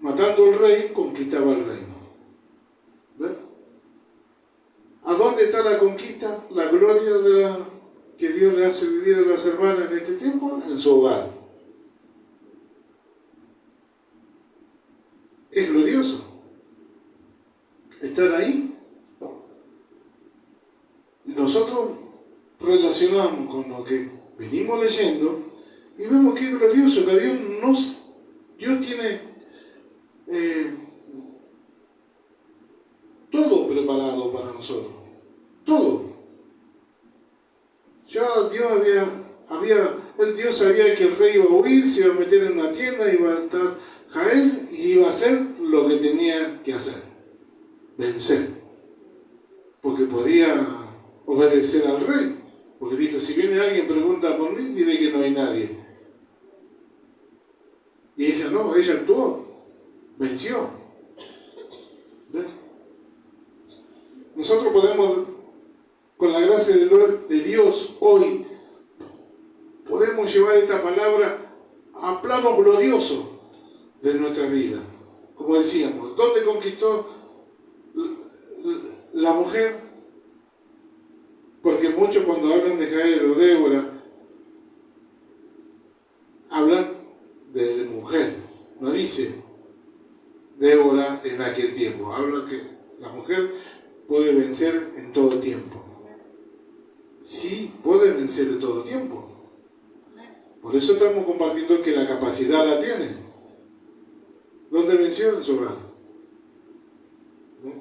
Matando al rey, conquistaba el reino. ¿Ven? ¿A dónde está la conquista? La gloria que Dios le hace vivir a las hermanas en este tiempo, en su hogar. Es glorioso estar ahí. Nosotros relacionamos con lo que venimos leyendo y vemos que es glorioso, que Dios tiene todo preparado para nosotros. Todo. Ya Dios sabía que el rey iba a huir, se iba a meter en una tienda, iba a estar Jael y iba a hacer lo que tenía que hacer. Vencer. Porque podía obedecer al rey. Porque dijo, si viene alguien y pregunta por mí, diré que no hay nadie. Y ella no, ella actuó. Venció. ¿Ves? Nosotros podemos, con la gracia de Dios hoy, podemos llevar esta palabra a plano glorioso de nuestra vida. Como decíamos, ¿dónde conquistó la mujer? Porque muchos cuando hablan de Jael o Débora, hablan de mujer. No dice Débora en aquel tiempo. Habla que la mujer puede vencer en todo tiempo. Sí, puede vencer en todo tiempo. Por eso estamos compartiendo que la capacidad la tiene. ¿Dónde venció? En su hogar. ¿No?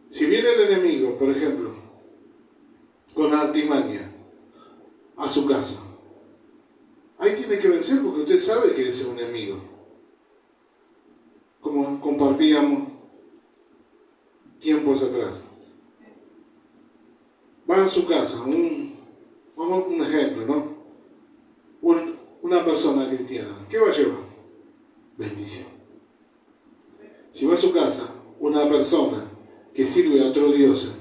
Si viene el enemigo, por ejemplo, con artimaña a su casa, ahí tiene que vencer porque usted sabe que es un enemigo. Como compartíamos tiempos atrás. Va a su casa, vamos a un ejemplo, ¿no? Una persona cristiana, ¿qué va a llevar? Bendición. Si va a su casa una persona que sirve a otro dios,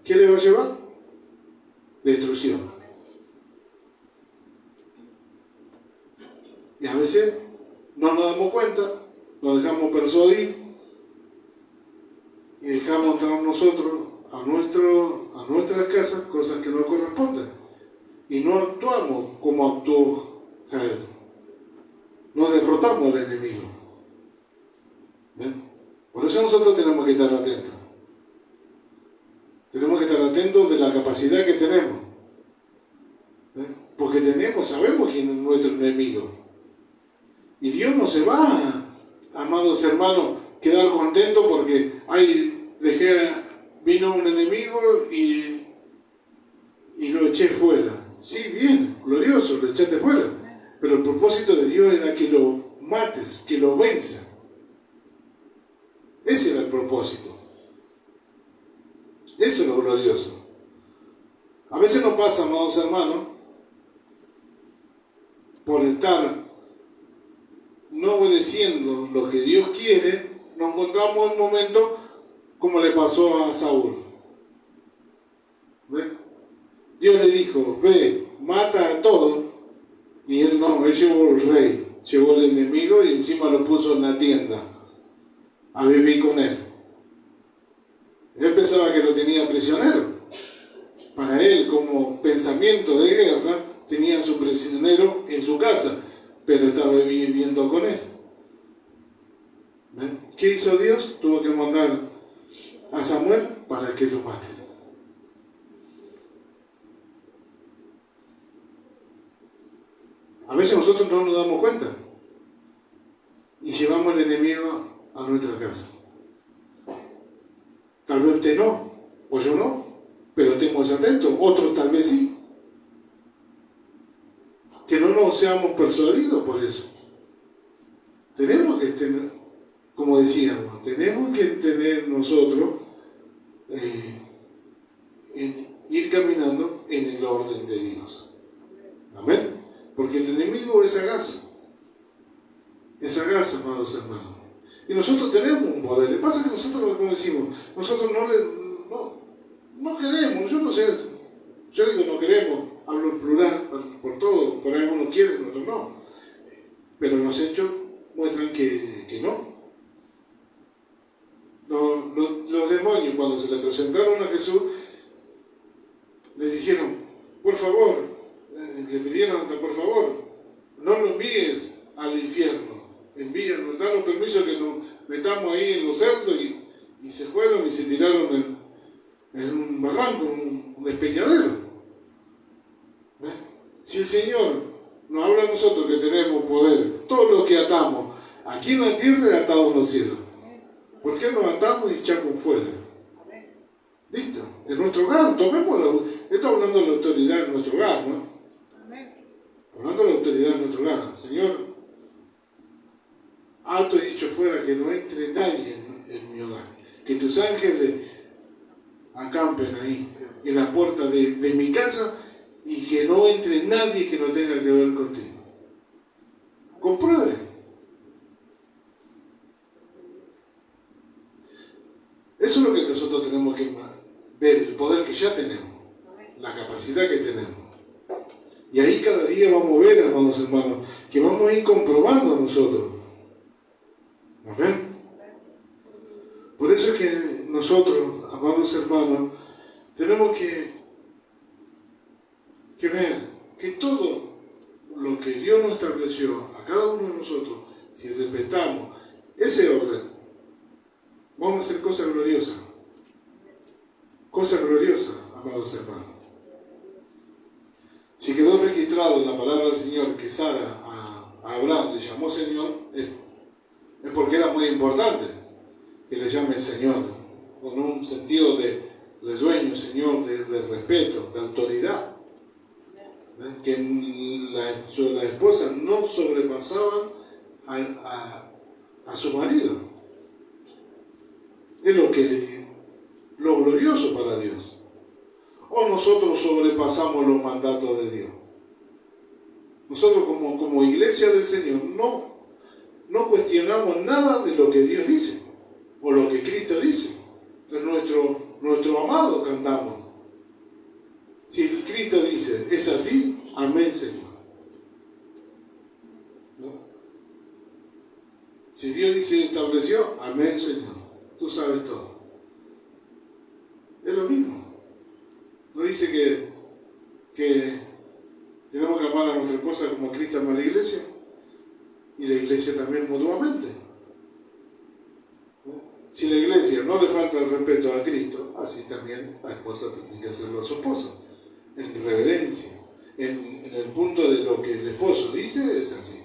¿qué le va a llevar? Destrucción. Y a veces no nos damos cuenta, nos dejamos persuadir y dejamos entrar nosotros a nuestras casas cosas que no corresponden. Y no actuamos como actuó Jael. No derrotamos al enemigo. ¿Ven? Por eso nosotros tenemos que estar atentos. Tenemos que estar atentos de la capacidad que tenemos. ¿Ven? Porque sabemos quién es nuestro enemigo. Y Dios no se va, amados hermanos, quedar contento porque vino un enemigo y lo eché fuera. Sí, bien, glorioso, lo echaste fuera. Pero el propósito de Dios era que lo mates, que lo venza. Ese era el propósito. Eso es lo glorioso. A veces nos pasa, amados hermanos, por estar no obedeciendo lo que Dios quiere, nos encontramos en un momento como le pasó a Saúl. ¿Ve? Dios le dijo, ve, mata a todos, y él llevó al rey, llevó al enemigo y encima lo puso en la tienda a vivir con él. Él pensaba que lo tenía prisionero. Para él, como pensamiento de guerra, tenía a su prisionero en su casa, pero estaba viviendo con él. ¿Ven? ¿Qué hizo Dios? Tuvo que mandar a Samuel para que lo mate. A veces nosotros no nos damos cuenta y llevamos el enemigo a nuestra casa. Tal vez usted no, o yo no, pero estemos atentos. Otros tal vez sí. Que no nos seamos persuadidos por eso. Tenemos que tener, como decíamos, tenemos que tener nosotros ir caminando en el orden de Dios. Amén. Porque el enemigo es sagaz. Es sagaz, amados hermanos. Y nosotros tenemos un poder. Lo que pasa es que nosotros, como decimos, nosotros no queremos, yo no sé, yo digo no queremos, hablo en plural por todo, por ahí uno quiere, otro no. Pero los hechos muestran que no. Los demonios, cuando se le presentaron a Jesús, le dijeron, por favor, le pidieron, por favor, no lo envíes al infierno, envíanos, danos permiso que nos metamos ahí en los cerdos, y se fueron y se tiraron en un barranco, un despeñadero. Si el Señor nos habla a nosotros que tenemos poder, todo lo que atamos aquí en la tierra es atado en los cielos. ¿Por qué nos atamos y echamos fuera? ¿Listo? En nuestro hogar, estoy hablando de la autoridad en nuestro hogar, ¿no? Hablando de la autoridad en nuestro hogar. Señor, ato y dicho fuera que no entre nadie en mi hogar. Que tus ángeles acampen ahí, en la puerta de mi casa, y que no entre nadie que no tenga que ver contigo. Compruebe. Eso es lo que nosotros tenemos que ver, el poder que ya tenemos, la capacidad que tenemos. Y ahí cada día vamos a ver, hermanos hermanos, que vamos a ir comprobando nosotros. Amén. Por eso es que nosotros, amados hermanos, tenemos que ver que todo lo que Dios nos estableció a cada uno de nosotros, si respetamos ese orden, vamos a hacer cosas gloriosas. Cosas gloriosas, amados hermanos. Si quedó registrado en la palabra del Señor que Sara a Abraham le llamó Señor, es porque era muy importante que le llame Señor, con un sentido de dueño, Señor, de respeto, de autoridad. Que la esposa no sobrepasaba a su marido. Es lo glorioso para Dios. O nosotros sobrepasamos los mandatos de Dios. Nosotros como iglesia del Señor no cuestionamos nada de lo que Dios dice o lo que Cristo dice. Es nuestro amado cantamos. Si Cristo dice, es así, amén, Señor. ¿No? Si Dios dice, estableció, amén, Señor. Tú sabes todo. lo mismo. No dice que tenemos que amar a nuestra esposa como Cristo ama a la iglesia, y la iglesia también mutuamente. Si la iglesia no le falta el respeto a Cristo, así también la esposa tiene que hacerlo a su esposo, en reverencia. En el punto de lo que el esposo dice, es así.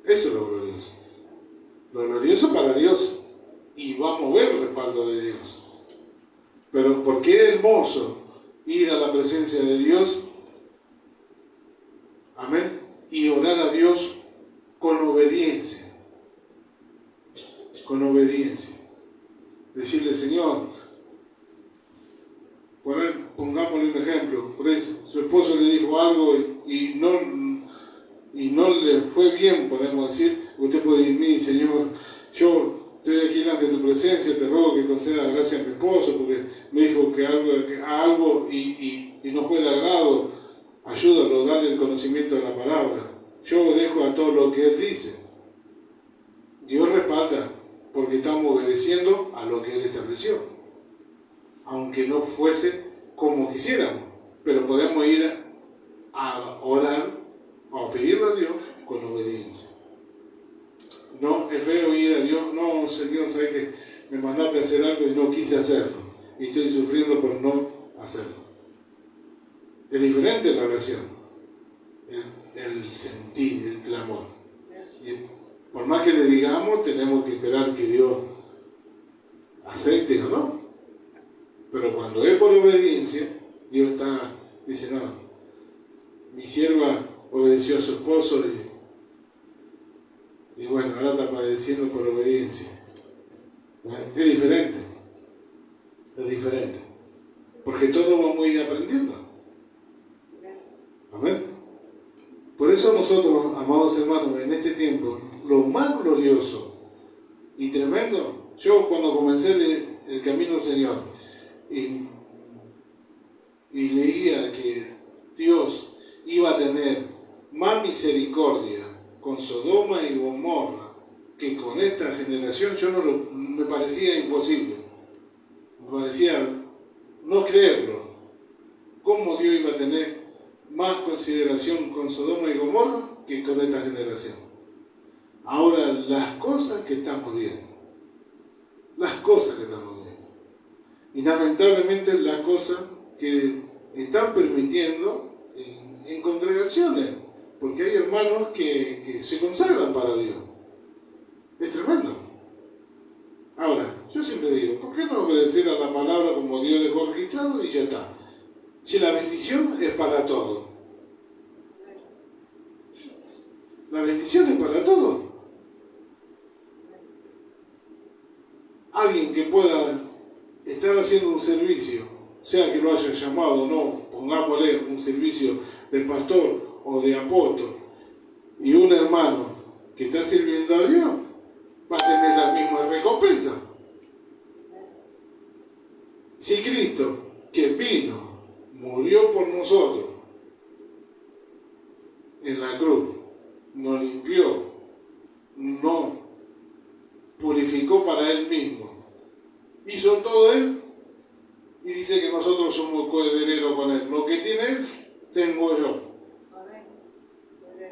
Eso es lo glorioso. Lo glorioso para Dios, y va a mover el respaldo de Dios. Pero ¿por qué es hermoso ir a la presencia de Dios? Amén. Y orar a Dios con obediencia. Con obediencia. Decirle, Señor, pongámosle un ejemplo. Por eso, su esposo le dijo algo y no le fue bien, podemos decir. Usted puede decir, Señor, yo estoy aquí delante de tu presencia, te ruego que conceda gracia a mi esposo, porque me dijo que algo y no fue de agrado. Ayúdalo, dale el conocimiento de la palabra. Yo dejo a todo lo que Él dice. Dios respalda, porque estamos obedeciendo a lo que Él estableció. Aunque no fuese como quisiéramos, pero podemos ir a orar, a pedirle a Dios con obediencia. No es feo ir a Dios, no, Señor, sabes que me mandaste a hacer algo y no quise hacerlo, y estoy sufriendo por no hacerlo. Es diferente la oración, el sentir, el clamor. Y por más que le digamos, tenemos que esperar que Dios acepte o no. Pero cuando es por obediencia, Dios dice, no, mi sierva obedeció a su esposo y bueno, ahora está padeciendo por obediencia. Es diferente. Es diferente. Porque todos vamos a ir aprendiendo. Amén. Por eso nosotros, amados hermanos, en este tiempo, lo más glorioso y tremendo, yo cuando comencé el camino del Señor y leía que Dios iba a tener más misericordia con Sodoma y Gomorra que con esta generación, me parecía imposible. Me parecía no creerlo. ¿Cómo Dios iba a tener más consideración con Sodoma y Gomorra que con esta generación? Ahora, las cosas que estamos viendo. Y lamentablemente las cosas que están permitiendo en congregaciones. Porque hay hermanos que se consagran para Dios. Es tremendo. Ahora, yo siempre digo, ¿por qué no obedecer a la palabra como Dios dejó registrado y ya está? Si la bendición es para todo. La bendición es para todo. Alguien que pueda estar haciendo un servicio, sea que lo haya llamado o no, pongámosle un servicio de pastor o de apóstol, y un hermano que está sirviendo a Dios, va a tener la misma recompensa. Si Cristo, que vino, murió por nosotros en la cruz, nos limpió, nos purificó para Él mismo, hizo todo Él, y dice que nosotros somos coherederos con Él. Lo que tiene Él, tengo yo.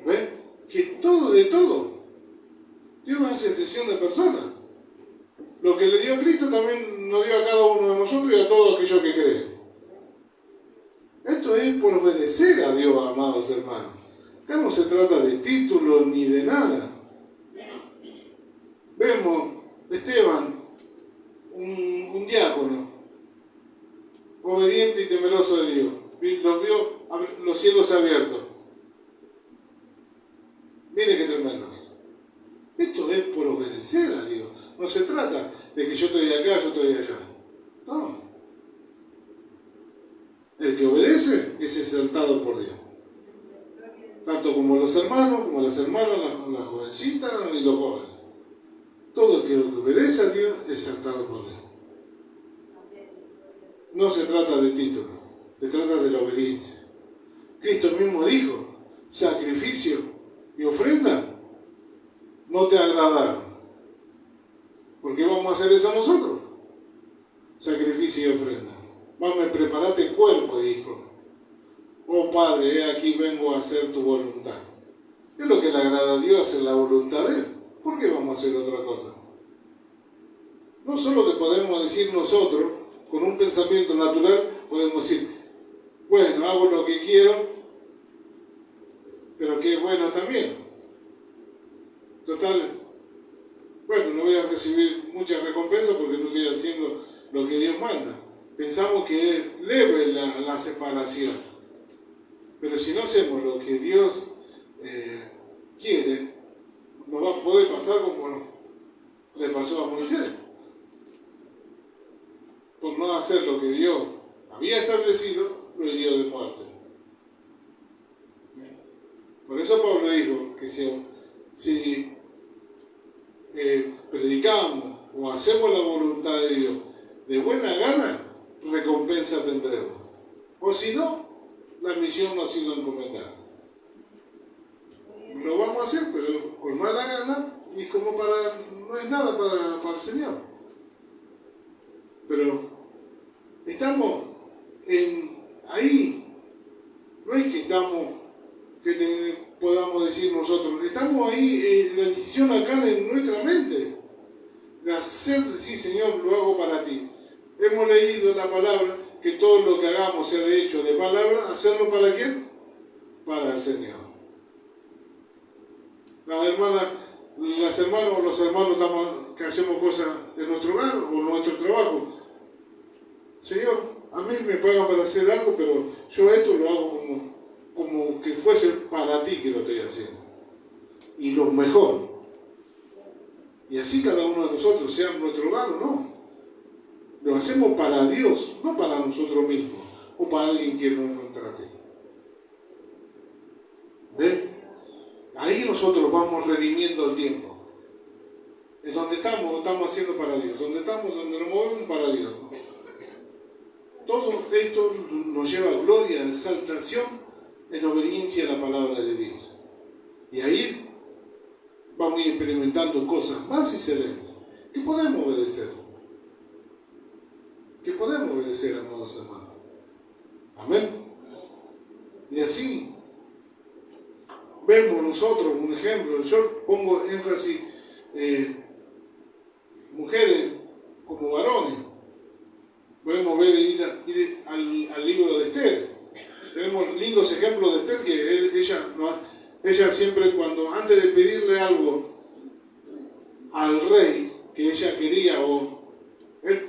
¿Ves? Que todo de todo. Dios no hace excepción de personas. Lo que le dio a Cristo también nos dio a cada uno de nosotros y a todos aquellos que creen. Esto es por obedecer a Dios, amados hermanos. Acá no se trata de títulos ni de nada. Vemos Esteban, un diácono, obediente y temeroso de Dios. Los vio los cielos abiertos. Mire qué tremendo. Esto es por obedecer a Dios. No se trata de que yo estoy acá, yo estoy allá. No. El que obedece es exaltado por Dios. Tanto como los hermanos, como las hermanas, las jovencitas y los jóvenes. Todo el que obedece a Dios es exaltado por Dios. No se trata de título, se trata de la obediencia. Cristo mismo dijo, sacrificio y ofrenda no te agradaron. ¿Por qué vamos a hacer eso nosotros? sacrificio y ofrenda. Más me preparaste el cuerpo, dijo. Oh Padre, he aquí vengo a hacer tu voluntad. Es lo que le agrada a Dios, hacer la voluntad de Él. ¿Por qué vamos a hacer otra cosa? No solo que podemos decir nosotros, con un pensamiento natural, podemos decir, bueno, hago lo que quiero, pero que es bueno también. Total, bueno, no voy a recibir muchas recompensas porque no estoy haciendo lo que Dios manda. Pensamos que es leve la separación. Pero si no hacemos lo que Dios quiere, nos va a poder pasar como le pasó a Moisés. Por no hacer lo que Dios había establecido, lo hirió de muerte. Por eso Pablo dijo que si predicamos o hacemos la voluntad de Dios de buena gana, recompensa tendremos. O si no, la misión no ha sido encomendada. Lo vamos a hacer, pero con mala gana y como no es nada para el Señor. Pero estamos ahí. No es que podamos decir nosotros, estamos ahí, la decisión acá en nuestra mente, de hacer, sí Señor, lo hago para ti. Hemos leído la palabra, que todo lo que hagamos sea de hecho de palabra, ¿hacerlo para quién? Para el Señor. Las hermanas o los hermanos que hacemos cosas en nuestro hogar o en nuestro trabajo. Señor, a mí me pagan para hacer algo, pero yo esto lo hago como que fuese para ti que lo estoy haciendo. Y lo mejor. Y así cada uno de nosotros, sea en nuestro hogar o no. Lo hacemos para Dios, no para nosotros mismos o para alguien que nos contrate. ¿Ven? Ahí nosotros vamos redimiendo el tiempo. Es donde estamos haciendo para Dios. Donde nos movemos para Dios. Todo esto nos lleva a gloria, a exaltación, en obediencia a la palabra de Dios. Y ahí vamos experimentando cosas más excelentes que podemos obedecer. Amados hermanos. Amén. Y así vemos nosotros un ejemplo. Yo pongo énfasis mujeres como varones. Podemos ver ir al libro de Esther. Tenemos lindos ejemplos de Esther que ella siempre antes de pedirle algo al rey que ella quería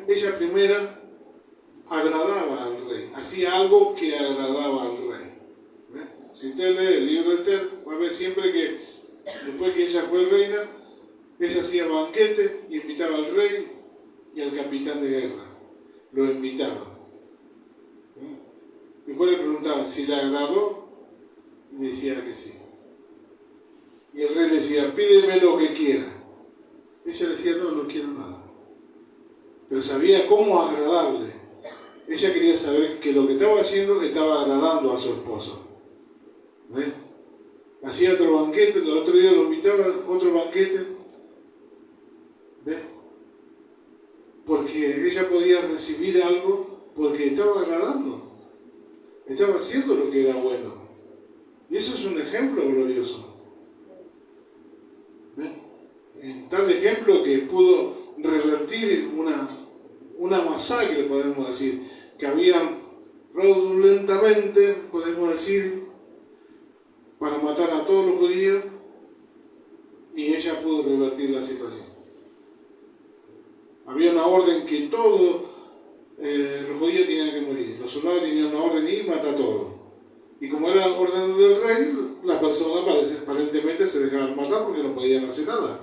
ella primero agradaba al rey, hacía algo que agradaba al rey. Si usted lee el libro de Esther, va a ver siempre que después que ella fue reina, ella hacía banquete y invitaba al rey y al capitán de guerra. Lo invitaba. Después le preguntaba si le agradó y decía que sí. Y el rey le decía, pídeme lo que quiera. Ella decía, no quiero nada. Pero sabía cómo agradarle. Ella quería saber que lo que estaba haciendo estaba agradando a su esposo. ¿Ven? Hacía otro banquete, el otro día lo invitaba a otro banquete. ¿Ven? Porque ella podía recibir algo porque estaba agradando. Estaba haciendo lo que era bueno. Y eso es un ejemplo glorioso. ¿Ven? Tal ejemplo que pudo revertir una masacre, podemos decir, que habían fraudulentamente, podemos decir, para matar a todos los judíos, y ella pudo revertir la situación. Había una orden que todos los judíos tenían que morir, los soldados tenían una orden y matar a todos. Y como era la orden del rey, las personas aparentemente se dejaban matar porque no podían hacer nada,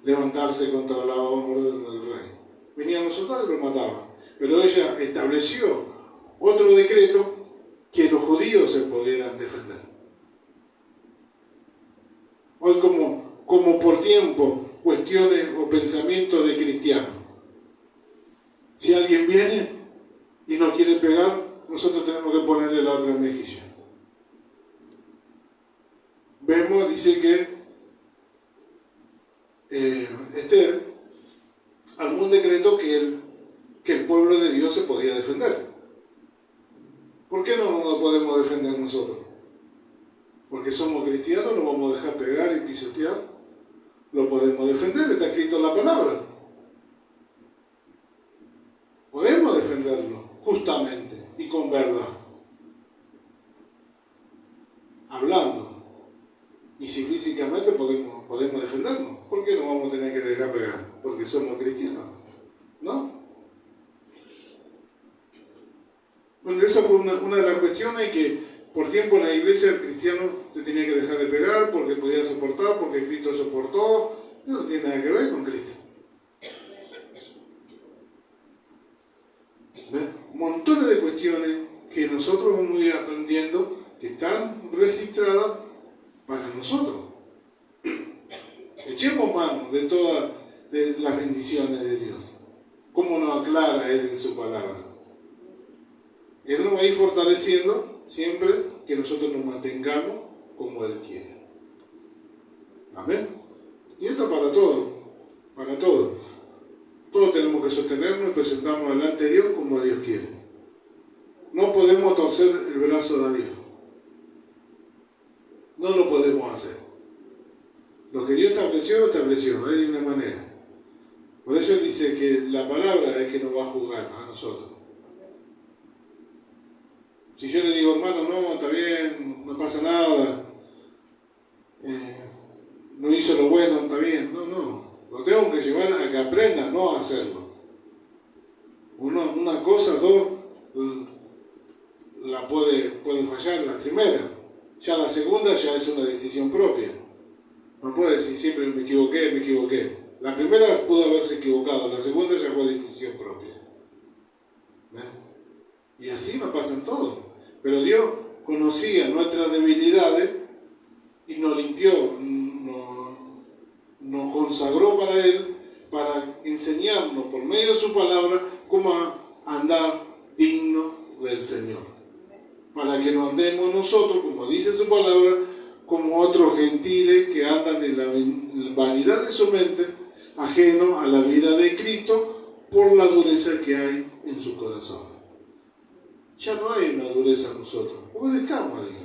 levantarse contra la orden del rey. Venían los soldados y los mataban. Pero ella estableció otro decreto que los judíos se pudieran defender. Hoy como por tiempo, cuestiones o pensamientos de cristianos. Si alguien viene y no quiere pegar, nosotros tenemos que ponerle la otra mejilla. Vemos, dice que Esther armó un decreto que el pueblo de Dios se podía defender. ¿Por qué no nos podemos defender nosotros? Porque somos cristianos, no vamos a dejar pegar y pisotear. Lo podemos defender, está escrito en la palabra. Podemos defenderlo justamente y con verdad. Hablando. Y si físicamente podemos defendernos, ¿por qué no vamos a tener que dejar pegar? Porque somos cristianos, ¿no? Bueno, esa fue una de las cuestiones que por tiempo en la iglesia el cristiano se tenía que dejar de pegar porque podía soportar, porque Cristo soportó. Eso no tiene nada que ver con Cristo. ¿Ves? Montones de cuestiones que nosotros vamos a ir aprendiendo que están registradas para nosotros. Echemos mano de todas las bendiciones de Dios. Como nos aclara Él en su palabra. Él nos va a ir fortaleciendo siempre que nosotros nos mantengamos como Él quiere. Amén. Y esto para todo. Para todo. Todos tenemos que sostenernos y presentarnos delante de Dios como Dios quiere. No podemos torcer el brazo de Dios. No lo podemos hacer. Lo que Dios estableció, estableció. Hay una manera. Por eso Él dice que la palabra es que nos va a juzgar a nosotros. Si yo le digo, hermano, no, está bien, no pasa nada, no hizo lo bueno, está bien. No. Lo tengo que llevar a que aprenda no a hacerlo. Una cosa, dos, la puede fallar la primera. Ya la segunda ya es una decisión propia. No puede decir siempre me equivoqué. La primera pudo haberse equivocado, la segunda ya fue decisión propia. ¿Ven? Y así nos pasa en todo. Pero Dios conocía nuestras debilidades y nos limpió, nos consagró para Él, para enseñarnos por medio de su palabra cómo andar digno del Señor. Para que no andemos nosotros, como dice su palabra, como otros gentiles que andan en la vanidad de su mente, ajeno a la vida de Cristo por la dureza que hay en su corazón. Ya no hay una dureza en nosotros. Obedezcamos a Dios.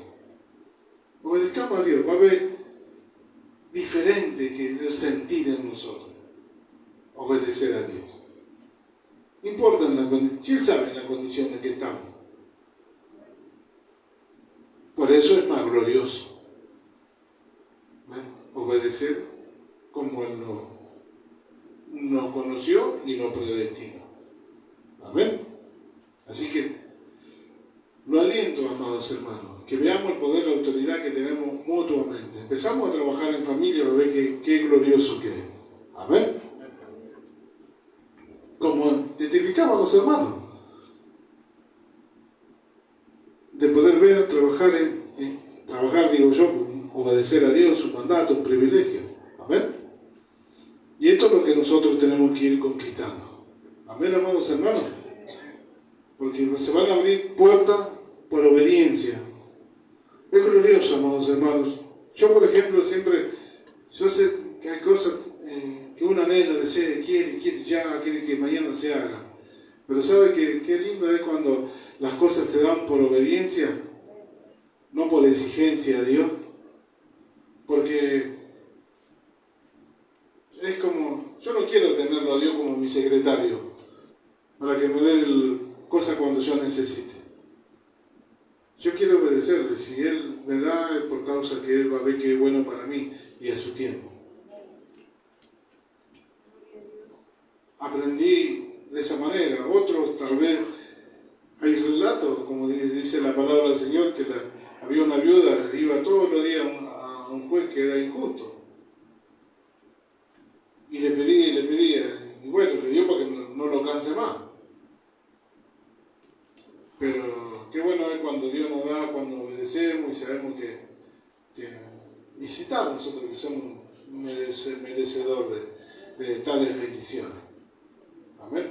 Obedezcamos a Dios. Va a haber diferente que el sentir en nosotros. Obedecer a Dios. No importa si Él sabe en la condición en que estamos. Por eso es más glorioso. Obedecer como Él nos conoció y nos predestinó. Amén. Así que lo aliento, amados hermanos, que veamos el poder y la autoridad que tenemos mutuamente. Empezamos a trabajar en familia a ver qué glorioso que es. Amén. Como testificaban los hermanos, de poder ver, trabajar, digo yo, obedecer a Dios, su mandato, un privilegio. Amén. Y esto es lo que nosotros tenemos que ir conquistando. Amén, amados hermanos. Porque se van a abrir puertas por obediencia. Es glorioso, amados hermanos. Yo, por ejemplo, yo sé que hay cosas que uno anhela, desea, quiere que mañana se haga. Pero ¿sabe qué lindo es cuando las cosas se dan por obediencia? No por exigencia a Dios. Porque es como, yo no quiero tenerlo a Dios como mi secretario, para que me dé cosas cuando yo necesite. Yo quiero obedecerle. Si Él me da, es por causa que Él va a ver que es bueno para mí y a su tiempo. Aprendí de esa manera. Otros tal vez, hay relatos, como dice la palabra del Señor, que había una viuda, iba todos los días a un juez que era injusto. Y le pedía, y bueno, le dio para que no lo canse más. Pero qué bueno es cuando Dios nos da, cuando obedecemos y sabemos que necesitamos nosotros que somos merecedores de tales bendiciones. Amén.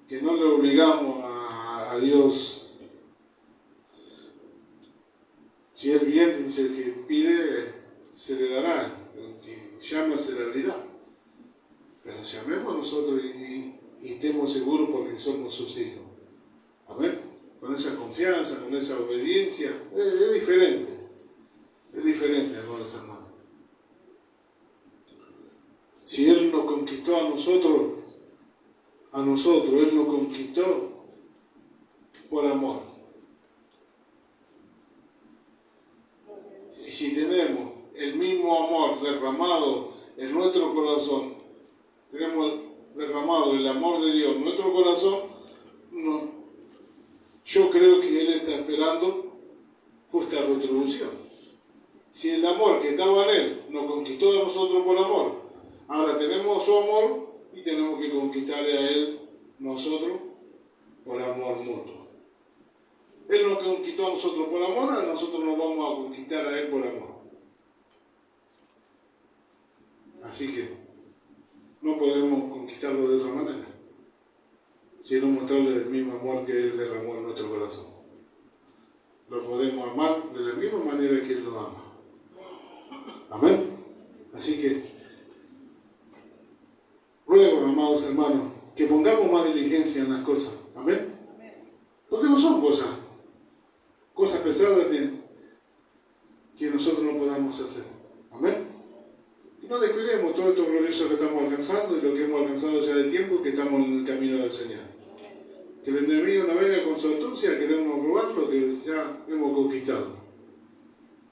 Que no le obligamos a Dios. Si Él viene, dice, el que pide, se le dará. El que llama, se le abrirá. Pero llamemos nosotros y y estemos seguros porque somos sus hijos. Amén. Con esa confianza, con esa obediencia, es diferente. Es diferente, hermanos, hermanos. Si Él nos conquistó a nosotros, Él nos conquistó por amor. Y si tenemos el mismo amor derramado en nuestro corazón, tenemos derramado el amor de Dios en nuestro corazón, yo creo que Él está esperando justa retribución. Si el amor que estaba en Él nos conquistó a nosotros por amor, ahora tenemos su amor y tenemos que conquistarle a Él nosotros por amor mutuo. Él nos conquistó a nosotros por amor, a nosotros nos vamos a conquistar a Él por amor. Así que no podemos conquistarlo de otra manera, sino mostrarle el mismo amor que Él derramó en nuestro corazón. Lo podemos amar de la misma manera que Él lo ama. Amén. Así que ruego, amados hermanos, que pongamos más diligencia en las cosas. Amén. Porque no son cosas pesadas que nosotros no podamos hacer. Amén. Y no descuidemos todo esto glorioso que estamos alcanzando y lo que hemos alcanzado ya de tiempo, que estamos en el camino del Señor. Que el enemigo no venga con su astucia a querernos robar lo que ya hemos conquistado.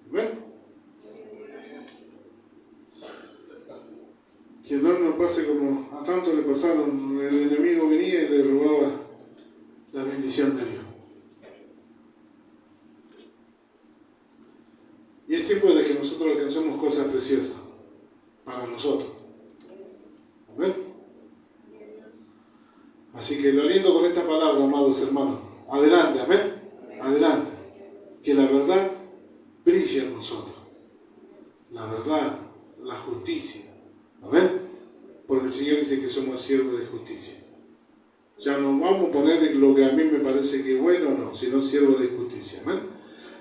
Amén. Que no nos pase como a tantos le pasaron, el enemigo venía y le robaba la bendición de Dios. Y es tiempo de que nosotros alcancemos cosas preciosas para nosotros. Amén. Así que lo lindo con esta palabra, amados hermanos, adelante, amén, adelante. Que la verdad brille en nosotros. La verdad, la justicia. Amén. Porque el Señor dice que somos siervos de justicia. Ya no vamos a poner lo que a mí me parece que es bueno, no, sino siervos de justicia. Amén.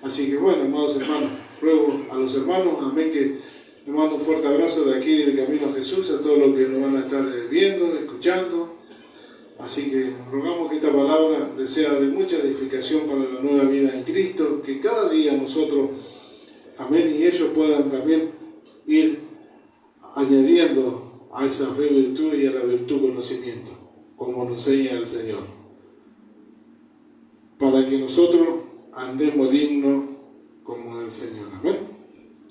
Así que bueno, amados hermanos, ruego a los hermanos, amén, que les mando un fuerte abrazo de aquí del Camino a Jesús, a todos los que nos van a estar viendo, escuchando. Así que rogamos que esta palabra les sea de mucha edificación para la nueva vida en Cristo, que cada día nosotros, amén, y ellos puedan también ir añadiendo a esa fe virtud y a la virtud conocimiento, como nos enseña el Señor, para que nosotros andemos dignos como el Señor. Amén.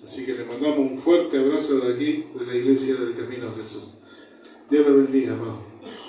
Así que le mandamos un fuerte abrazo de aquí, de la Iglesia del Camino a Jesús. Dios la bendiga, amado.